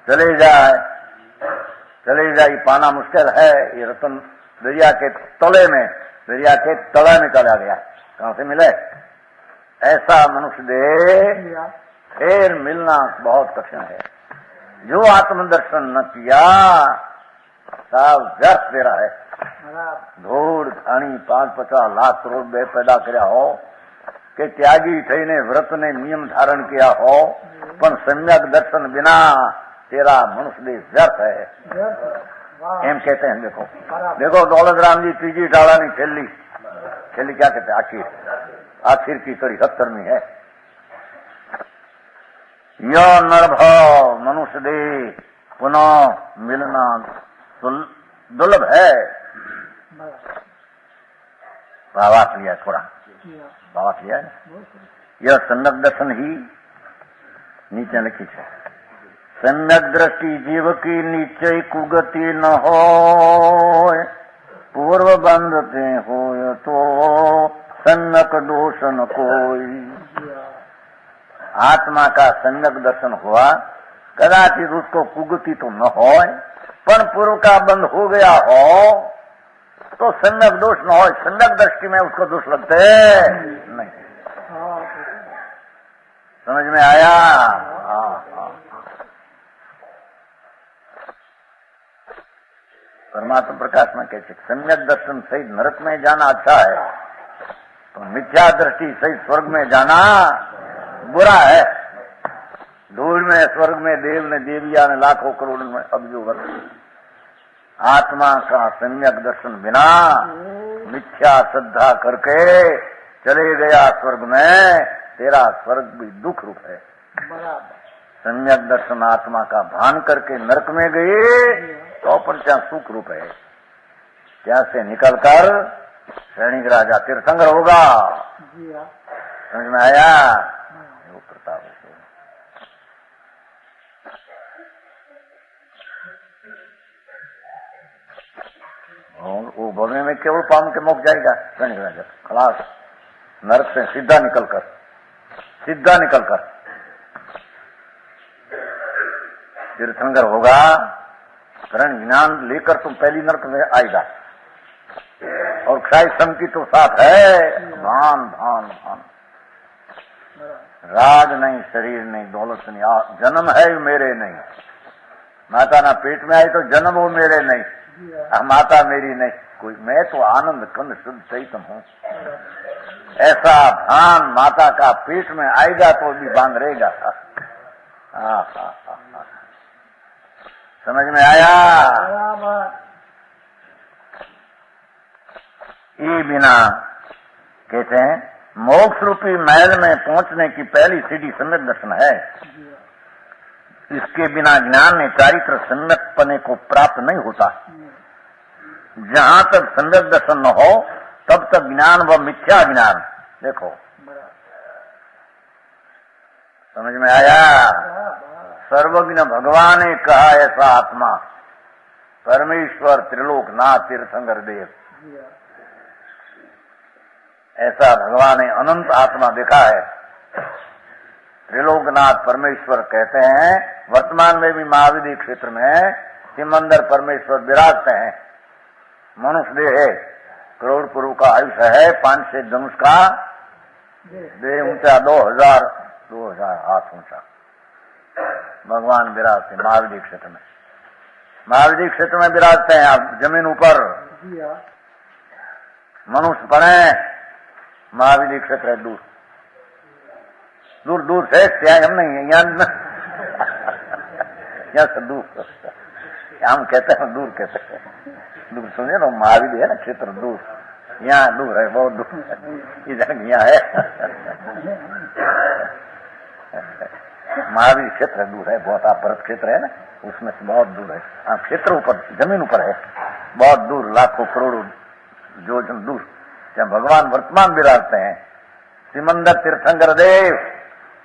चले जाए पाना मुश्किल है। ये रतन दरिया के तले में चला गया। कहां से मिले? ऐसा मनुष्य दे फिर मिलना बहुत कठिन है। जो आत्मदर्शन न किया सब व्यर्थ दे रहा है। धूड़ खानी 5-50 लाख करोड़ दे पैदा કર્યા हो કે ત્યાગી થઈને વ્રતને નિયમ ધારણ किया हो, પણ सम्यक दर्शन बिना तेरा मनुष्य देह व्यर्थ है। एम कहते हैं। देखो दौलत राम जी तीजी डाला नहीं छेली क्या कहते हैं? आखिर की कड़ी 70वीं है। यो नरभाव मनुष्य देह पुनः मिलना दुर्लभ है। भावार्थ लिया थोड़ा, भावार्थ लिया है। यह सम्यक दर्शन ही नीचे लिखी है। सम्यक दृष्टि जीव की नीचे कुगति न हो, पूर्व बंधते हो तो सम्यक दोष न कोई। आत्मा का सम्यक दर्शन हुआ, कदाचित उसको कुगति तो न हो, पर पूर्व का बंध हो गया हो तो सम्यक दोष न हो। सम्यक दृष्टि में उसको दोष लगते नहीं। समझ में आया? परमात्मा प्रकाश में कहते सम्यक दर्शन सहित नरक में जाना अच्छा है, तो मिथ्या दृष्टि सहित स्वर्ग में जाना बुरा है। धूल में स्वर्ग में देव ने देविया ने लाखों करोड़ में अब्जो वर्ष। आत्मा का सम्यक दर्शन बिना मिथ्या श्रद्धा करके चले गया स्वर्ग में, तेरा स्वर्ग भी दुख रूप है। सम्यक दर्शन आत्मा का भान करके नरक में गए तो अपन क्या सुख रूप है। क्या से निकलकर सैनिक राजा तीर्थंकर होगा। समझ में आया? वो प्रताप है। और वो भवने में केवल पाम के मुख जाएगा सैनिक राजा, खलास नरक से सीधा निकलकर तीर्थंकर होगा। करण ज्ञान लेकर तुम पहली नरक में आएगा। और क्षय सम की तो साथ है भान भान भान। राज नहीं, शरीर नहीं, दौलत नहीं, जन्म है मेरे नहीं। माता ना पेट में आई तो जन्म वो मेरे नहीं, माता मेरी नहीं कोई, मैं तो आनंद कंद शुद्ध चैतन्य हूँ। ऐसा भान माता का पेट में आएगा तो भी भान रहेगा। समझ में आया? ये बिना कहते हैं मोक्ष रूपी महल में पहुंचने की पहली सीढ़ी सम्यक दर्शन है। इसके बिना ज्ञान में चारित्र सम्यक पने को प्राप्त नहीं होता। जहां तक सम्यक दर्शन न हो तब तक ज्ञान व मिथ्या ज्ञान। देखो समझ में आया? सर्वज्ञ भगवान ने कहा ऐसा आत्मा परमेश्वर त्रिलोकनाथ तीर्थंकर देव, ऐसा भगवान ने अनंत आत्मा देखा है। त्रिलोकनाथ परमेश्वर कहते हैं। वर्तमान में भी महाविधि क्षेत्र में सिमंदर परमेश्वर विराजते हैं। मनुष्य देह है, करोड़ पुरु का आयुष्य है, 5 से धनुष का देह ऊंचा, 2000 हाथ ऊंचा भगवान विराजते महाविधि क्षेत्र में। महाविधि क्षेत्र में विराजते हैं। आप जमीन ऊपर मनुष्य पड़े, महाविधि क्षेत्र है दूर दूर दूर से, हम नहीं यहाँ से दूर, हम कहते हैं दूर कहते हैं, दूर सुनिए ना, महाविधि है ना क्षेत्र दूर, यहाँ दूर है, बहुत दूर, इधर यहाँ है महावीर क्षेत्र दूर है बहुत। आप भरत क्षेत्र है ना, उसमें से बहुत दूर है। हाँ, क्षेत्र ऊपर, जमीन ऊपर है, बहुत दूर, लाखों करोड़ों योजन दूर, जहाँ भगवान वर्तमान विराजते हैं। सिमंदर तीर्थंकर देव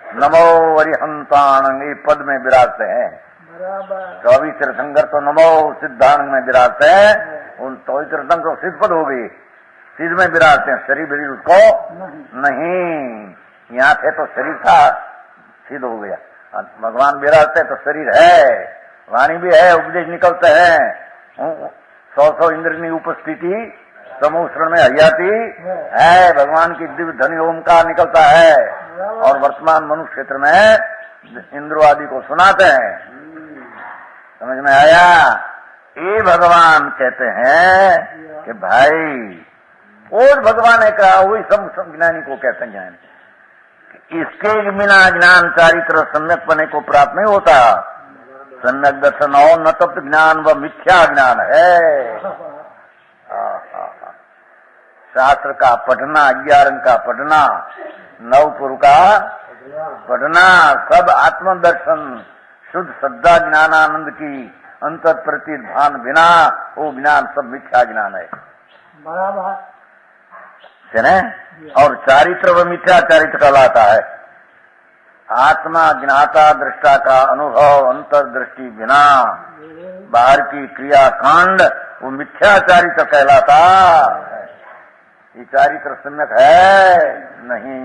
नमो वरिहंतान ये पद में विराजते हैं। 24 तीर्थंकर तो नमो सिद्धांग में विराजते हैं। उन 24 तीर्थंकर सिद्ध पद हो गई, सिद्ध में विराजते हैं। शरीर उसको नहीं, यहाँ थे तो शरीर था, सिद्ध हो गया। भगवान विराजते तो शरीर है, वाणी भी है, उपदेश निकलते हैं। 100 इंद्र की उपस्थिति समूह शरण में हरियाती है, भगवान की दिव्य ध्वनि ओमकार निकलता है। और वर्तमान मनुष्य क्षेत्र में इंद्र आदि को सुनाते हैं। समझ में आया? ये भगवान कहते हैं कि भाई और भगवान ने कहा, वही सब ज्ञानी को कहते हैं ज्ञान। इसके बिना ज्ञान चारित्र सम्यक पने को प्राप्त नहीं होता। सम्यक दर्शन हो न तब ज्ञान व मिथ्या ज्ञान है। शास्त्र का पढ़ना, 11 अंग का पढ़ना, 9 पुर का पढ़ना, सब आत्मदर्शन शुद्ध श्रद्धा ज्ञानानंद की अंतर प्रति भान बिना वो ज्ञान सब मिथ्या ज्ञान है। बराबर है। और चारित्र व मिथ्या चारित्र कहलाता है। आत्मा ज्ञाता दृष्टा का अनुभव अंतर्दृष्टि बिना बाहर की क्रिया कांड वो मिथ्या चारित्र कहलाता। ये चारित्र सम्यक है नहीं।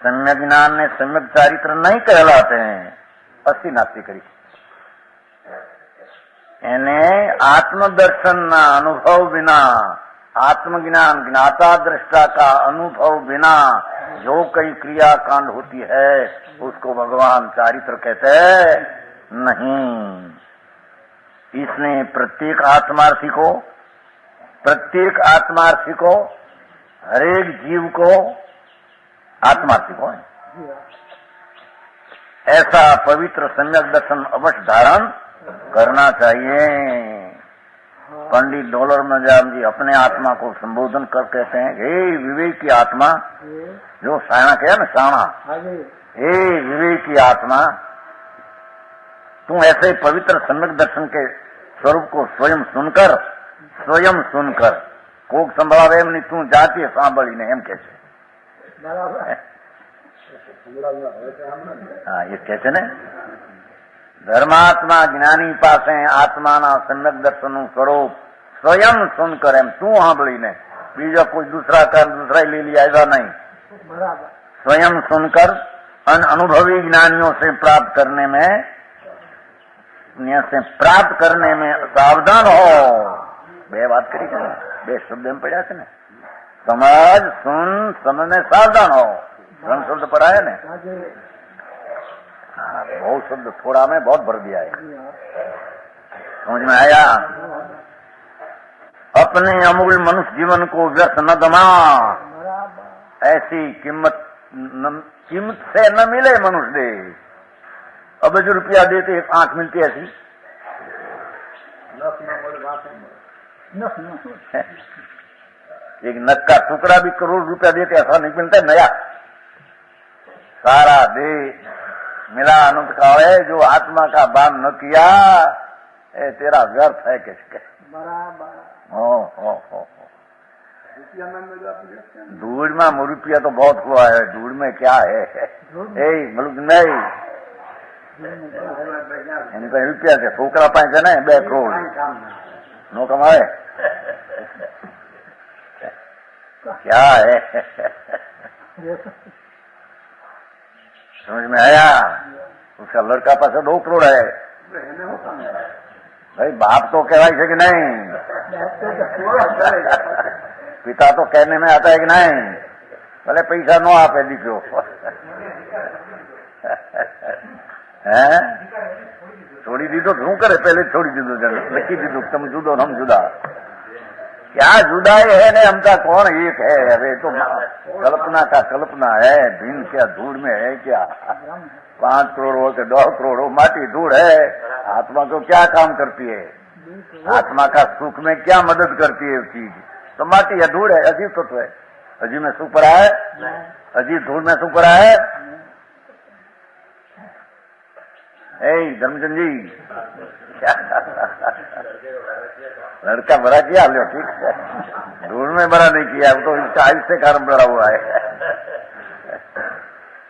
सम्यक ज्ञान ने सम्यक चारित्र नहीं कहलाते हैं। 80 नास्ती करी यानी आत्मदर्शन ना अनुभव बिना, आत्मज्ञान ज्ञाता दृष्टा का अनुभव बिना जो कई क्रिया कांड होती है उसको भगवान चारित्र कहते नहीं। इसने प्रत्येक आत्मार्थी को हरेक जीव को आत्मार्थी को ऐसा पवित्र सम्यक दर्शन अवश्य धारण करना चाहिए। पंडित डॉलर मजाम जी अपने आत्मा को संबोधन कर कहते हैं, हे विवेक की आत्मा, जो सायणा कहा ना साणा, हे विवेक की आत्मा, तू ऐसे पवित्र सम्यक दर्शन के स्वरूप को स्वयं सुनकर कोक संभळावे नहीं, तू जाती है सांभळी ने एम कैसे। हाँ, ये कहते ने धर्मात्मा ज्ञानी पासे आत्मा ना सम्यक दर्शन स्वरूप स्वयं सुनकर एम तू सांभळी ने, बीजा कोई दूसरा कर दूसरा ले लिया ऐसा नहीं। स्वयं सुनकर अनुभवी ज्ञानियों से प्राप्त करने में सावधान हो। બે વાત કરી છે ને, બે શબ્દ એમ પડ્યા છે ને, समझ सुन समझने सावधान हो, 3 शब्द पर आए ने। हाँ, बहुत शब्द थोड़ा में बहुत भर दिया है, समझ में आया। अपने अमूल्य मनुष्य जीवन को व्यर्थ न गमा, ऐसी कीमत से न मिले मनुष्य दे। अब जो रुपया देते 1 आंख मिलती ऐसी, एक नक का टुकड़ा भी करोड़ रुपया देते ऐसा नहीं मिलता नया। सारा दे मिला अनंत का है, जो आत्मा का बान न किया ए तेरा व्यर्थ है किसके। बराबर। धूड़ में रुपया तो बहुत हुआ है, धूड़ में क्या है, मतलब नहीं इनका रुपया से छोकरा पाए છે ને 2 કરોડ નો કમાવે, क्या है समझ में आया। उसका लड़का पास 2 करोड़ है, भाई बाप तो कहवाय છે कि नहीं, पिता तो कहने में आता है कि नहीं, भले पैसा नो आपे दीकरो है छोड़ी दीदो शू करे, पहले छोड़ी दीदो जन लखी दीदो तुम जुदो हम जुदा, क्या जुदाई है ने हमका कौन एक है। अरे तो कल्पना का कल्पना है, दिन क्या धूड़ में है क्या, 5 करोड़ हो के 2 करोड़ हो, माटी धूड़ है। आत्मा को क्या काम करती है, आत्मा का सुख में क्या मदद करती है चीज, तो माटी या धूड़ है, अजीब तत्व है। अजीब में सुख पड़ा है, अजीब धूड़ में सुख पड़ा है। धर्मचंद जी लड़का बड़ा किया लो, ठीक है, धूल में बड़ा नहीं किया, तो इसका इससे कारण बड़ा हुआ है।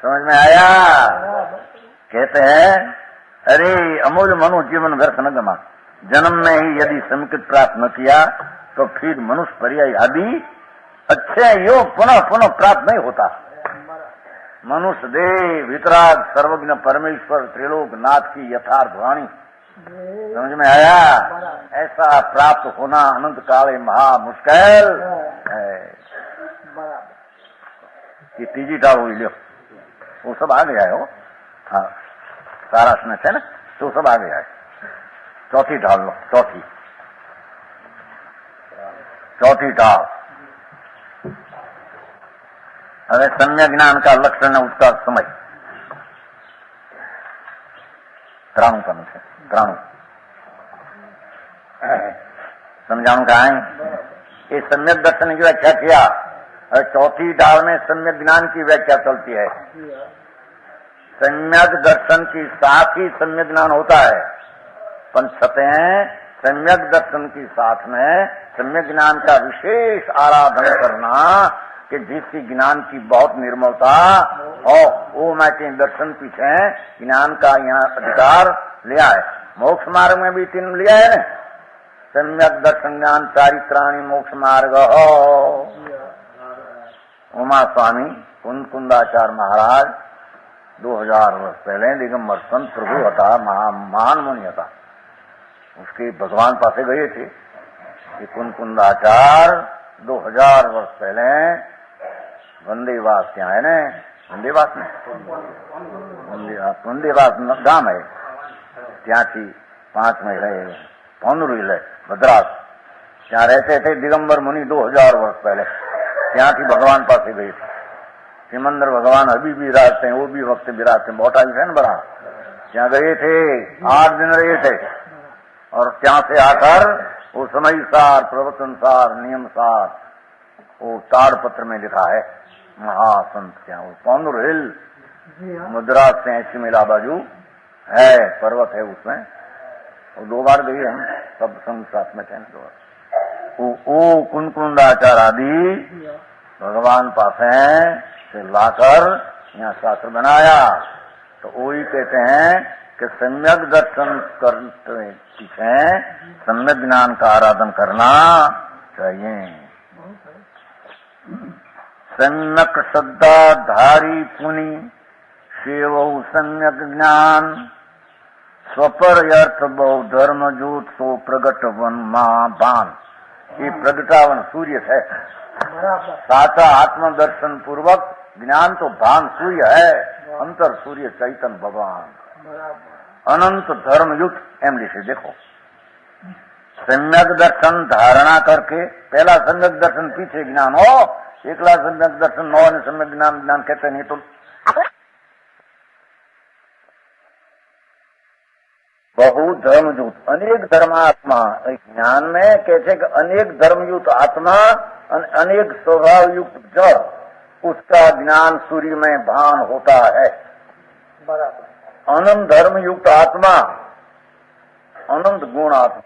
समझ में आया। कहते हैं अरे अमूल्य मनुष्य जीवन व्यर्थ न गमा, जन्म में ही यदि समुचित प्राप्त न किया तो फिर मनुष्य पर्याय आदि अच्छे योग पुनः पुनः प्राप्त नहीं होता। मनुष्य देह वितराग सर्वज्ञ परमेश्वर त्रिलोक नाथ की यथार्थ वाणी, समझ में आया। ऐसा प्राप्त होना अनंत काले महा मुश्किल है। ये तीजी ढाल हुई लो, वो सब आ गया है हो, हाँ सारा स्नेह है ना, तो सब आ गया है। चौथी ढाल लो, चौथी ढाल। હવે सम्यक ज्ञान का लक्षण है उसका समय 93 करना है, 93 समझाणु का है। ये सम्यक दर्शन की व्याख्या किया, और चौथी ढाल में सम्यक ज्ञान की व्याख्या चलती है। सम्यक दर्शन के साथ ही सम्यक ज्ञान होता है, पंचते हैं सम्यक दर्शन के साथ में सम्यक ज्ञान का विशेष आराधन करना कि जिसकी ज्ञान की बहुत निर्मलता और वो मैं के दर्शन पीछे ज्ञान का यहाँ अधिकार लिया है। मोक्ष मार्ग में भी 3 लिया है ना, सम्यक दर्शन ज्ञान चारित्राणी मोक्ष मार्ग हो। उमा स्वामी कुंदाचार्य महाराज 2000 वर्ष पहले दिगंबर संत प्रभु था, महान मुनि था, उसके भगवान पासे गए थे। कुंदाचार्य 2000 वर्ष पहले वंदेवास क्या है ने, वंदेवास में वंदेवास गांव है, ત્યાં થી 5 મહિલ પૌંદરુલ मद्रास, ત્યાં रहते थे दिगंबर मुनि 2000 वर्ष पहले। ત્યાં થી भगवान पासे गए थे। सिमंदर भगवान अभी भी विराजते हैं, वो भी वक्त विराजते हैं, मोटा है ना बड़ा। ત્યાં गए थे, 8 दिन रहे थे, और ત્યાં से आकर वो समय सार, प्रवचन सार, नियम सार वो ताड़पत्र में लिखा है। महासंत क्या वो पौंदुर हिल मद्रास से 80 मील बाजू है, पर्वत है उसमें। और 2 बार गए हम, सब संग साथ में थे। 2 बार वो कुंदाचार्य आदि भगवान पास से लाकर यहाँ शास्त्र बनाया। तो वही कहते हैं कि सम्यक दर्शन करते पीछे सम्यक ज्ञान का आराधन करना चाहिए। सम्यक श्रद्धा धारी पुनि सेवौ सम्यक ज्ञान, स्वपर अर्थ बहु धर्म जूत सो प्रगट वन महाबान। ये प्रगटावन सूर्य है। बराबर साचा आत्मदर्शन पूर्वक ज्ञान तो भान सूर्य है, अंतर सूर्य चैतन भगवान बराबर अनंत धर्म युक्त एम लिखे। देखो सम्यक दर्शन धारणा करके, पहला सम्यक दर्शन पीछे ज्ञान हो, एकला सम्यक दर्शन नौ ने सम्यक ज्ञान ज्ञान कहते नहीं तो बहु धर्मयुक्त अनेक धर्मात्मा ज्ञान में कहते कि अनेक धर्मयुक्त आत्मा अनेक स्वभाव युक्त जड़, उसका ज्ञान सूर्य में भान होता है। बराबर अनंत धर्म युक्त आत्मा, अनंत गुण आत्मा,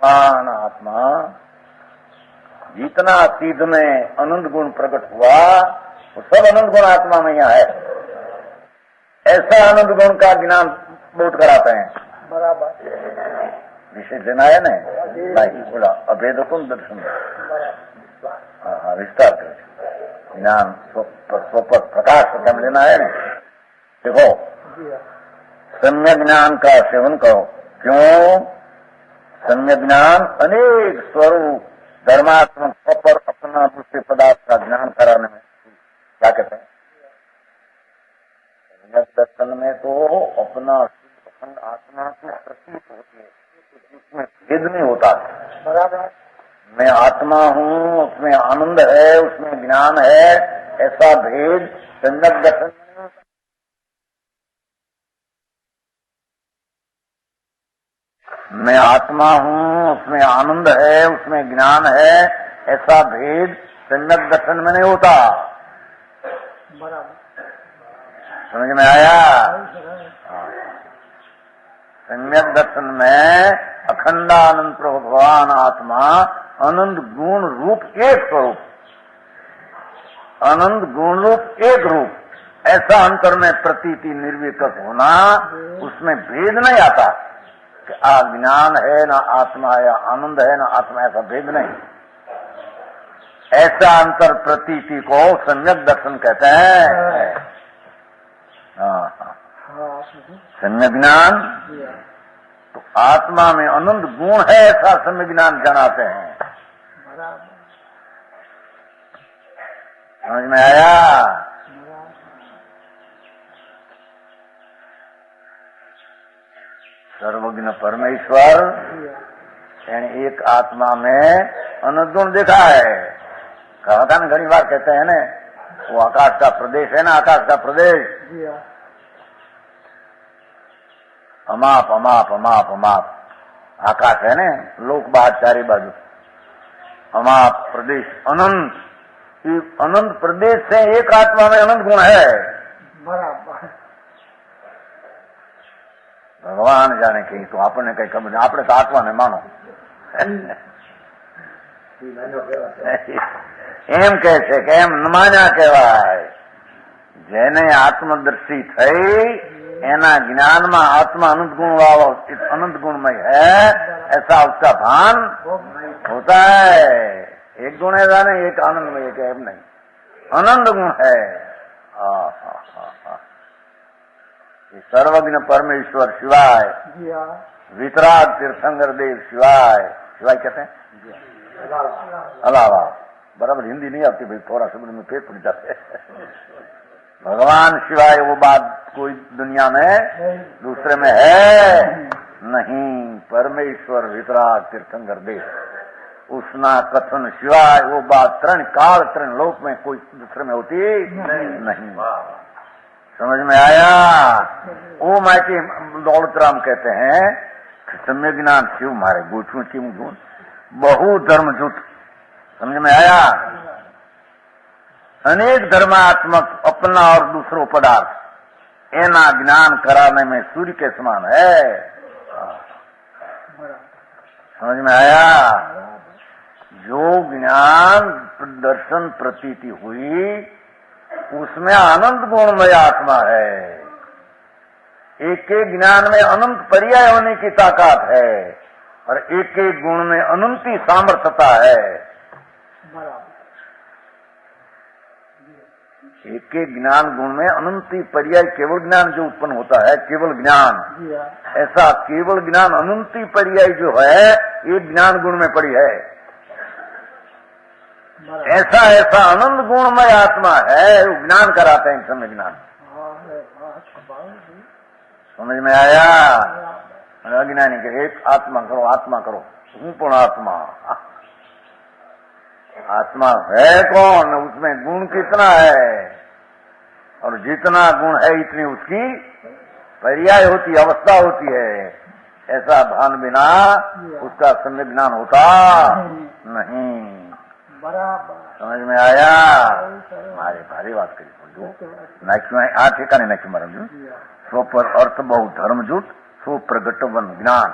महान आत्मा, जितना सिद्ध में अनंत गुण प्रकट हुआ वो सब अनंत गुण आत्मा में यहाँ है। ऐसा अनंत गुण का ज्ञान बहुत कराते हैं। बराबर विषय लेना है नहीं बोला अभेद कुन दर्शन विस्तार कर ज्ञान स्वपर प्रकाश कम लेना है ना। देखो सम्यक ज्ञान का सेवन करो। क्यों? सम्यक ज्ञान अनेक स्वरूप धर्मात्मक स्वपर अपना दूसरे पदार्थ का ज्ञान कराने में क्या कहते हैं? सम्यक दर्शन में तो अपना आत्मा की प्रतीत होती है, उसमें भेद नहीं होता। बराबर मैं आत्मा हूँ, उसमें आनंद है, उसमें ज्ञान है, ऐसा भेद सम्यक दर्शन में नहीं होता। मैं आत्मा हूँ, उसमें आनंद है, उसमें ज्ञान है, ऐसा भेद सम्यक दर्शन में नहीं होता। बराबर समझ में आया? सम्यक दर्शन में अखंडानंद प्रभु भगवान आत्मा अनंत गुण रूप एक स्वरूप, अनंत गुण रूप एक रूप, ऐसा अंतर में प्रतीति निर्विकल्प होना, उसमें भेद नहीं आता कि ज्ञान है ना आत्मा या आनंद है ना आत्मा, ऐसा भेद नहीं। ऐसा अंतर प्रतीति को सम्यक दर्शन कहते हैं। सम्यक ज्ञान तो आत्मा में अनंत गुण है, ऐसा सम्यक ज्ञान जनाते हैं। समझ में आया? सर्वज्ञ परमेश्वर यानी एक आत्मा में अनंत गुण देखा है। कहा था ना, घनी बार कहते हैं ना, वो आकाश का प्रदेश है ना, आकाश का प्रदेश अमाप अमाप अमाप अमाप आकाश है ना, लोक बाहर चारे बाजू अमाप प्रदेश अनंत, अनंत प्रदेश से एक आत्मा में अनंत गुण है। बराबर भगवान जाने कहीं तो आपने कहीं खबर, आपने तो आत्मा ने मानो એમ કહે છે કે એમ ન માન્યા કહેવાય। જેને આત્મદર્શી થઈ એના જ્ઞાનમાં आत्मा अनंत गुण वाला अनंत गुणमय है, ऐसा उसका भान होता है। एक गुण है नहीं, एक आनंदमय है, नहीं अनंत गुण है। सर्वज्ञ परमेश्वर शिवाय, वितराग तीर्थंकर देव शिवाय, शिवाय कहते हैं अलावा। बराबर हिंदी नहीं आती भाई, थोड़ा शब्द में पेट पड़ जाते। भगवान शिवाय वो बात कोई दुनिया में दूसरे में है नहीं। परमेश्वर वितराग तीर्थंकर देव उसना कथन शिवाय वो बात तरण काल तरण लोक में कोई दूसरे में होती नहीं। समझ में आया? वो मायके दौलतराम कहते हैं सम्यक ज्ञान शिव मारे गोचू चिम गुण बहु धर्म जुट। समझ में आया? अनेक धर्मात्मक अपना और दूसरों पदार्थ एना ज्ञान कराने में सूर्य के समान है। समझ में आया? जो ज्ञान दर्शन प्रतीति हुई उसमें अनंत गुणमय आत्मा है। एक एक ज्ञान में अनंत पर्याय होने की ताकत है और एक एक गुण में अनंती सामर्थ्यता है। एक एक ज्ञान गुण में अनंती पर्याय केवल ज्ञान जो उत्पन्न होता है, केवल ज्ञान, ऐसा केवल ज्ञान अनंती पर्याय जो है ये ज्ञान गुण में पड़ी है। ऐसा ऐसा आनंद गुणमय आत्मा है, वो ज्ञान कराते हैं समय ज्ञान। समझ में आया? अज्ञानी के एक आत्मा करो, आत्मा करो, पूर्ण आत्मा। आत्मा है कौन? उसमें गुण कितना है, और जितना गुण है इतनी उसकी पर्याय होती, अवस्था होती है। ऐसा भान बिना उसका सम्य ज्ञान होता नहीं। समझ में आया? मारे भारी बात करी नाक्यू आ ठेकाने नाक्यू मारा स्व पर अर्थ बहु धर्म जुट स्व प्रगट वन ज्ञान।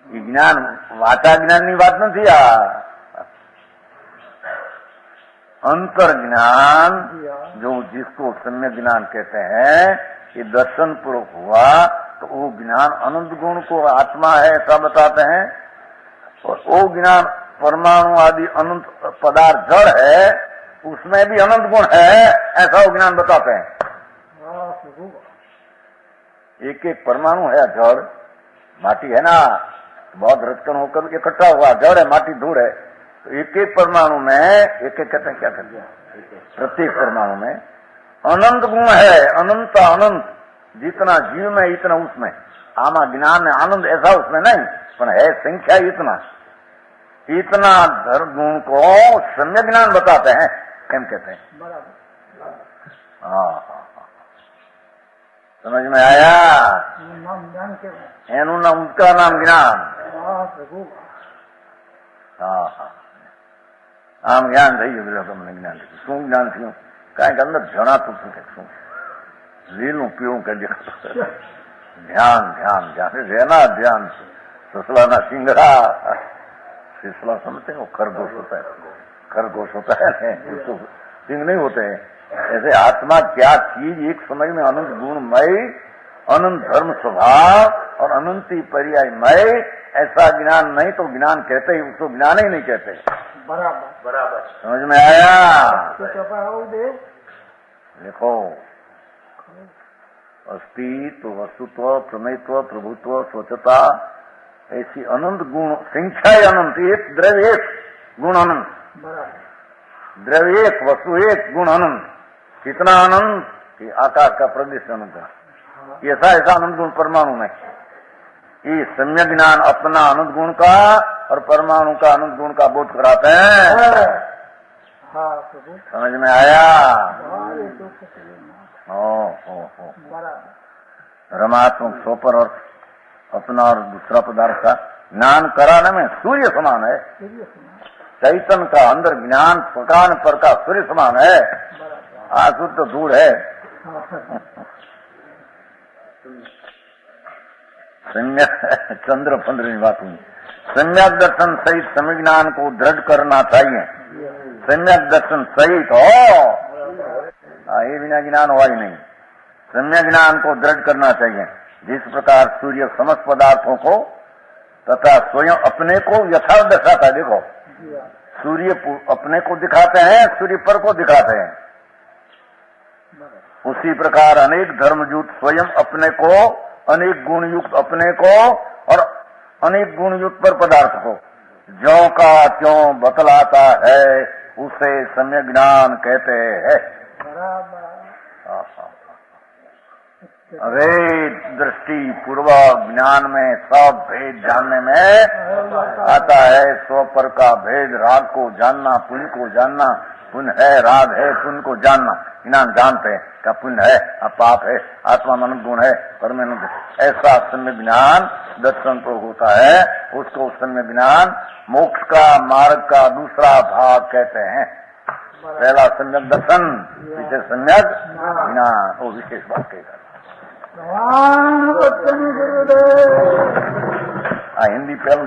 ये ज्ञान वाचा ज्ञान की बात नहीं, अंतर ज्ञान जो जिसको सम्यक ज्ञान कहते हैं, ये दर्शन पूर्वक हुआ तो वो ज्ञान अनंत गुण को आत्मा है ऐसा बताते हैं, और वो ज्ञान परमाणु आदि अनंत पदार्थ जड़ है, उसमें भी अनंत गुण है ऐसा वो ज्ञान बताते हैं। एक एक परमाणु है जड़, माटी है ना, बहुत रचकन होकर इकट्ठा हुआ जड़ है, माटी धूल है, तो एक एक परमाणु में एक एक कहते हैं, क्या कहते हैं, प्रत्येक परमाणु में अनंत गुण है, अनंत अनंत, जितना जीव में इतना उसमें। आमा ज्ञान में आनंद ऐसा उसमें नहीं, पर है संख्या इतना इतना धर्म गुण को सम्यक ज्ञान बताते हैं, एम कहते हैं। हाँ, समझ में आया? एनु नाम उसका नाम ज्ञान। हाँ, आम ज्ञान થઈ ગયું તમને જ્ઞાન શું જ્ઞાન થયું? કારણ કે અંદર જણાતું શું કે શું લીલું પીવું કે ध्यान ध्यान ध्यान रहना ध्यान। ससलाना सिंगड़ा सिसला समझते हैं, वो खरगोश होता है, खरगोश होता है, उसको सिंह नहीं होते हैं। ऐसे आत्मा क्या चीज, एक समझ में अनंत गुणमय, अनंत धर्म स्वभाव और अनंती पर्यायमय, ऐसा ज्ञान नहीं तो ज्ञान कहते ही उसको ज्ञान ही नहीं कहते। बराबर बराबर, समझ में आया? देखो, अस्तित्व, वस्तुत्व, प्रमेयत्व, प्रभुत्व, स्वच्छता, ऐसी अनंत गुण, संख्या अनंत, एक द्रव्य एक गुण अनंत, द्रव्य एक वस्तु एक गुण अनंत। कितना अनंत कि आकाश का प्रदेश अनंत है। ऐसा ऐसा अनंत गुण परमाणु में। ये सम्यक ज्ञान अपना अनंत गुण का और परमाणु का अनंत गुण का बोध कराते हैं। समझ में आया? रमात्मक सोपर और अपना और दूसरा पदार्थ का ज्ञान कराने में सूर्य समान है। चैतन्य का अंदर ज्ञान प्रकाश पर का सूर्य समान है, आसुर तो धूल है। सम्यक चंद्र फंद्र की बात हुई। सम्यक दर्शन सहित सम्यक ज्ञान को दृढ़ करना चाहिए। सम्यक दर्शन सहित हो, ये बिना ज्ञान हुआ ही नहीं। सम्यक ज्ञान को दृढ़ करना चाहिए। जिस प्रकार सूर्य समस्त पदार्थों को तथा स्वयं अपने को यथार्थ दर्शाता है। देखो, सूर्य अपने को दिखाते हैं, सूर्य पर को दिखाते हैं। उसी प्रकार अनेक धर्मयुक्त स्वयं अपने को, अनेक गुण युक्त अपने को और अनेक गुण युक्त पर पदार्थ को ज्यों का त्यों बतलाता है, उसे सम्यक ज्ञान कहते हैं। अभेद दृष्टि पूर्वक ज्ञान में सब भेद जानने में आता है। स्व पर का भेद, राग को जानना, पुण्य को जानना, पुण्य है, राग है, पुण्य को जानना, ज्ञान जानते हैं क्या पुण्य है, पाप है, आत्मा मन गुण है, परमानंद। ऐसा सम्यक ज्ञान दर्शन को होता है, उसको सम्यक ज्ञान मोक्ष का मार्ग का दूसरा भाग कहते हैं। पहला सम्यक दर्शन, पीछे सम्यक ज्ञान, वो विशेष बात कहेगा। हिंदी फिल्म